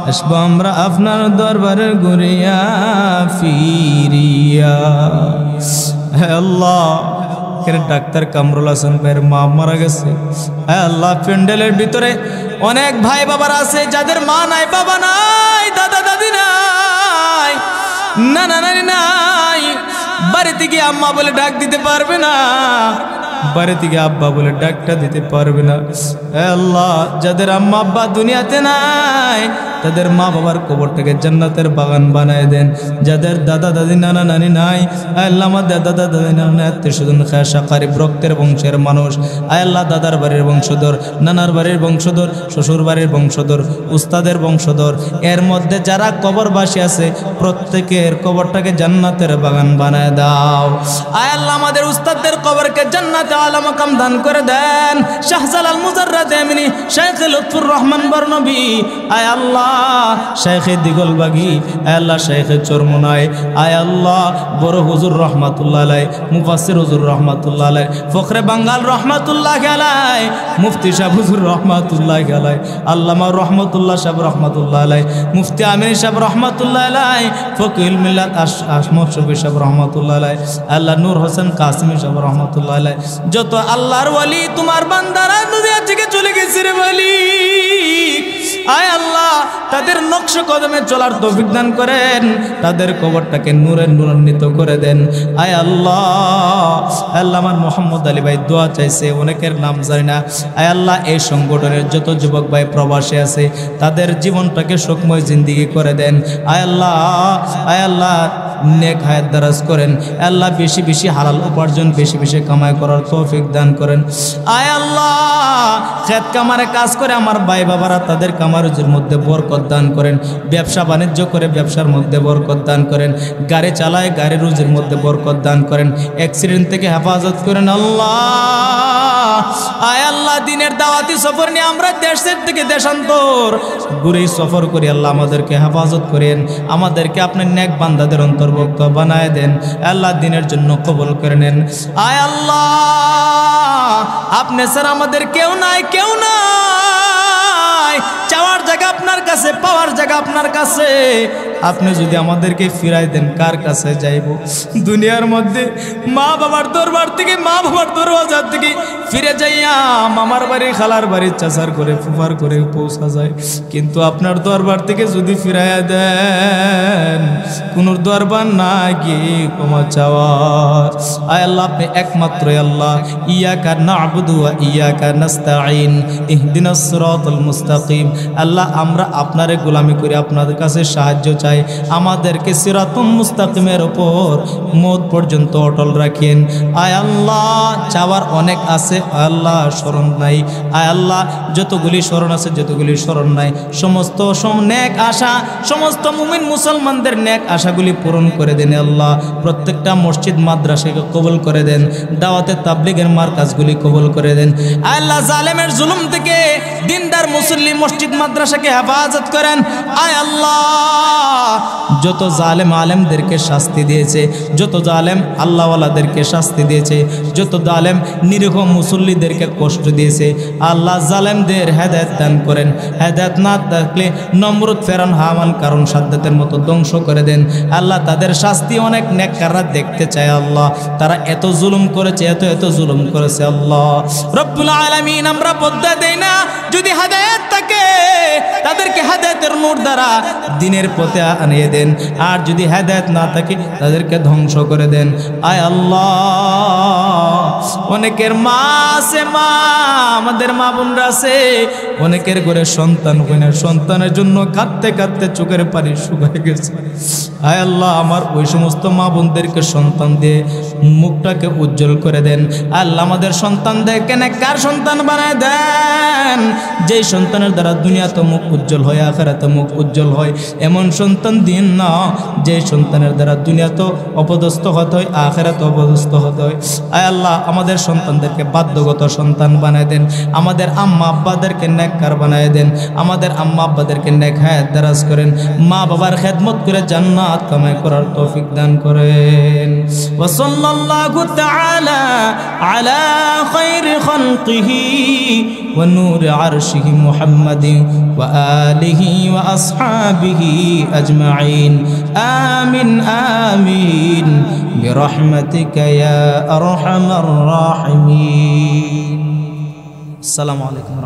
Speaker 1: আসবো আমরা আপনার দরবারে ঘুরিয়া ফিরিয়া হে আল্লাহ অনেকের ডাক্তার কামরুল হাসান ভাইয়ের মা মারা গেছে। আয় আল্লাহ, প্যান্ডেলের ভিতরে অনেক ভাই বাবার আছে যাদের মা নাই, বাবা নাই, দাদা দাদি নাই, নানা নানি নাই, বাড়িতে গিয়ে আম্মা বলে ডাক দিতে পারবে না, বাড়ি থেকে আব্বা বলে ডাকটা দিতে পারবে না। আল্লাহ, যাদের আম্মা আব্বা দুনিয়াতে নাই তাদের মা বাবার কবরটাকে জান্নাতের বাগান বানায় দেন। যাদের দাদা দাদি নানা নানি নাই, আল্লাহ আমার দাদা দাদি নানা আত্মীয় স্বজন খাসা কারিব রক্তের বংশের মানুষ, আল্লাহ দাদার বাড়ির বংশধর, নানার বাড়ির বংশধর, শ্বশুর বাড়ির বংশধর, উস্তাদের বংশধর, এর মধ্যে যারা কবরবাসী আছে প্রত্যেকের কবরটাকে জান্নাতের বাগান বানায় দাও। আল্লাহ আমাদের উস্তাদদের কবরকে জান্নাতে আলা মাকাম দান করে দেন। শাহজালাল মুজাররদ এমনি, শেখ লুৎফুর রহমান বরনবী, আয় আল্লাহ শেখে দিগলবাগি, আয় আল্লাহ শেখে চরমনায়, আয় আল্লাহ বড় হুজুর রহমাতুল্লাহ আলাই, মুফাসসির হুজুর রহমাতুল্লাহ আলাই, ফখরে বাঙ্গাল রহমাতুল্লাহ আলাই, মুফতি সাহেব হুজুর রহমাতুল্লাহ আলাই, আল্লামা রহমাতুল্লাহ সাহেব রহমাতুল্লাহ আলাই, মুফতি আমির সাহেব রহমাতুল্লাহ আলাই, ফকিহুল মিল্লাত আসমত শফি সাহেব রহমাতুল্লাহ আলাই, আল্লাহ নূর হোসেন কাসিমি সাহেব রহমাতুল্লাহ আলাই, যত আল্লাহর ওয়ালি তোমার বান্দারা দুনিয়া থেকে চলে গেছে রে মালিক, আয় আল্লাহ তাদের নকশ কদমে চলার তৌফিক দান করেন, তাদের কবরটাকে নূরের নূরান্বিত করে দেন। আয় আল্লাহ, আল্লাহ আমার মোহাম্মদ আলী ভাই দোয়া চাইছে, অনেকের নাম জানি না। আয় আল্লাহ এই সংগঠনের যত যুবক ভাই প্রবাসী আছে তাদের জীবনটাকে সুখময় জিন্দিগি করে দেন। আয় আল্লাহ, আয় আল্লাহ নেক হায়াত দারাজ করেন। আল্লাহ বেশি বেশি হালাল উপার্জন, বেশি বেশি কামাই করার তৌফিক দান করেন। আয় আল্লাহ খেত কামারে কাজ করে আমার ভাই বাবারা তাদের কামারুজের মধ্যে বরকত দান করেন, ব্যবসা বাণিজ্য করে ব্যবসার মধ্যে বরকত দান করেন, গাড়ি চালায় গাড়ির রুজির মধ্যে বরকত দান করেন, অ্যাক্সিডেন্ট থেকে হেফাজত করেন। আল্লাহ, আয় আল্লাহ দিনের দাওয়াতি সফর নিয়ে আমরা দেশের থেকে দেশান্তর ঘুরে সফর করি, আল্লাহ আমাদেরকে হেফাজত করেন, আমাদেরকে আপনার নেক বান্দাদের অন্তর্ভুক্ত বানায় দেন। আল্লাহ দিনের জন্য কবুল করে নেন। আয় আল্লাহ আপনি স্যার আমাদের কেউ নাই, কেউ নাই, চাওয়ার জায়গা আপনার কাছে, পাওয়ার জায়গা আপনার কাছে। আপনি যদি আমাদেরকে ফিরাই দেন কার কাছে যাইব? দুনিয়ার মধ্যে মা বাবার দরবার থেকে, মা বাবার দরওয়াজার থেকে ফিরে যাইয়া মামার বাড়ি, খালার বাড়ি, চাচার করে, ফুফার করে পৌঁছা যায়, কিন্তু আপনার দরবার থেকে যদি ফিরাইয়া দেন কোন দরবার না গিয়ে ক্ষমা চাওয়ার। আয় আল্লাহ আপনি একমাত্রই আল্লাহ, ইয়াকা না'বুদু ওয়া ইয়াকা নাস্তাঈন, ইহদিনাস সিরাতাল মুস্তাকিম। আল্লাহ আমরা আপনারে গোলামি করে আপনাদের কাছে সাহায্য চাই, আমাদেরকে সিরাতুম মুস্তাকিমের উপর মওত পর্যন্ত অটল রাখেন। আয় আল্লাহ চাওয়ার অনেক আছে, আল্লাহ স্মরণ নাই। আয় আল্লাহ যতগুলি স্মরণ আছে, যতগুলি স্মরণ নাই, সমস্ত নেক আশা, সমস্ত মুমিন মুসলমানদের নেক আশাগুলি পূরণ করে দেন। আল্লাহ প্রত্যেকটা মসজিদ মাদ্রাসাকে কবুল করে দেন, দাওয়াতে তাবলীগের মারকাজগুলি কবুল করে দেন। আল্লাহ জালেমের জুলুম থেকে দিনদার মুসল্লি মসজিদ মাদ্রাসাকে হেফাজত করেন। আয় আল্লাহ যত জালেম আলেমদেরকে শাস্তি দিয়েছে, যত জালেম আল্লাহওয়ালাদেরকে শাস্তি দিয়েছে, যত জালেম নিরীহ মুসল্লিদেরকে কষ্ট দিয়েছে, আল্লাহ জালেমদের হেদায়েত দান করেন। হেদায়েত না থাকলে নমরুদ, ফেরাউন, হামান, কারণ সাদ্দাতের মতো ধ্বংস করে দেন। আল্লাহ তাদের শাস্তি অনেক নেককাররা দেখতে চায়। আল্লাহ তারা এত জুলুম করেছে, এত জুলুম করেছে। আল্লাহ রব্বুল আলামিন আমরা বদলা দেই না, যদি হেদায়েত থাকে তাদেরকে হেদায়েতের নূর দ্বারা দিনের পথে আনিয়ে দেন, আর যদি হেদায়েত না থাকে তাদেরকে ধ্বংস করে দেন। আয় আল্লাহ অনেকের মা আছে, মা আমাদের মা বোনরা আছে, অনেকের ঘরে সন্তান হয় না, সন্তানের জন্য কাঁদতে কাঁদতে চোখের পানি শুকিয়ে গেছে। আয় আল্লাহ আমার ওই সমস্ত মা বোনদেরকে সন্তান দিয়ে মুখটাকে উজ্জ্বল করে দেন। আল্লাহ আমাদের সন্তানদেরকে নেককার সন্তান বানায় দেন, যেই সন্তানের দ্বারা দুনিয়াতে মুখ উজ্জ্বল হয়, আখিরাতে মুখ উজ্জ্বল হয়, এমন সন্তান দিন না যে সন্তানের দ্বারা দুনিয়াতে অপদস্থ হতে হয়, আখিরাতে অপদস্থ হতে হয়। আয় আল্লাহ আমাদের সন্তানদেরকে বাধ্যগত সন্তান বানায় দেন, আমাদের আম্মা আব্বাদেরকে নেককার বানায় দেন, আমাদের আম্মা আব্বাদেরকে নেক হায়াত দারাজ করেন, মা বাবার খেদমত করে জান্নাত জান্নাত কামাই করার তৌফিক দান করেন। ওয়া সাল্লাল্লাহু তাআলা আলা খায়রি খালকিহি ওয়া নূরি আরশিহি মুহাম্মাদিন ওয়া আলিহি ওয়া আসহাবিহি আজমাইন। আমিন আমিন বিরহমাতিকা ইয়া আরহামার রাহিমিন। আসসালামু আলাইকুম।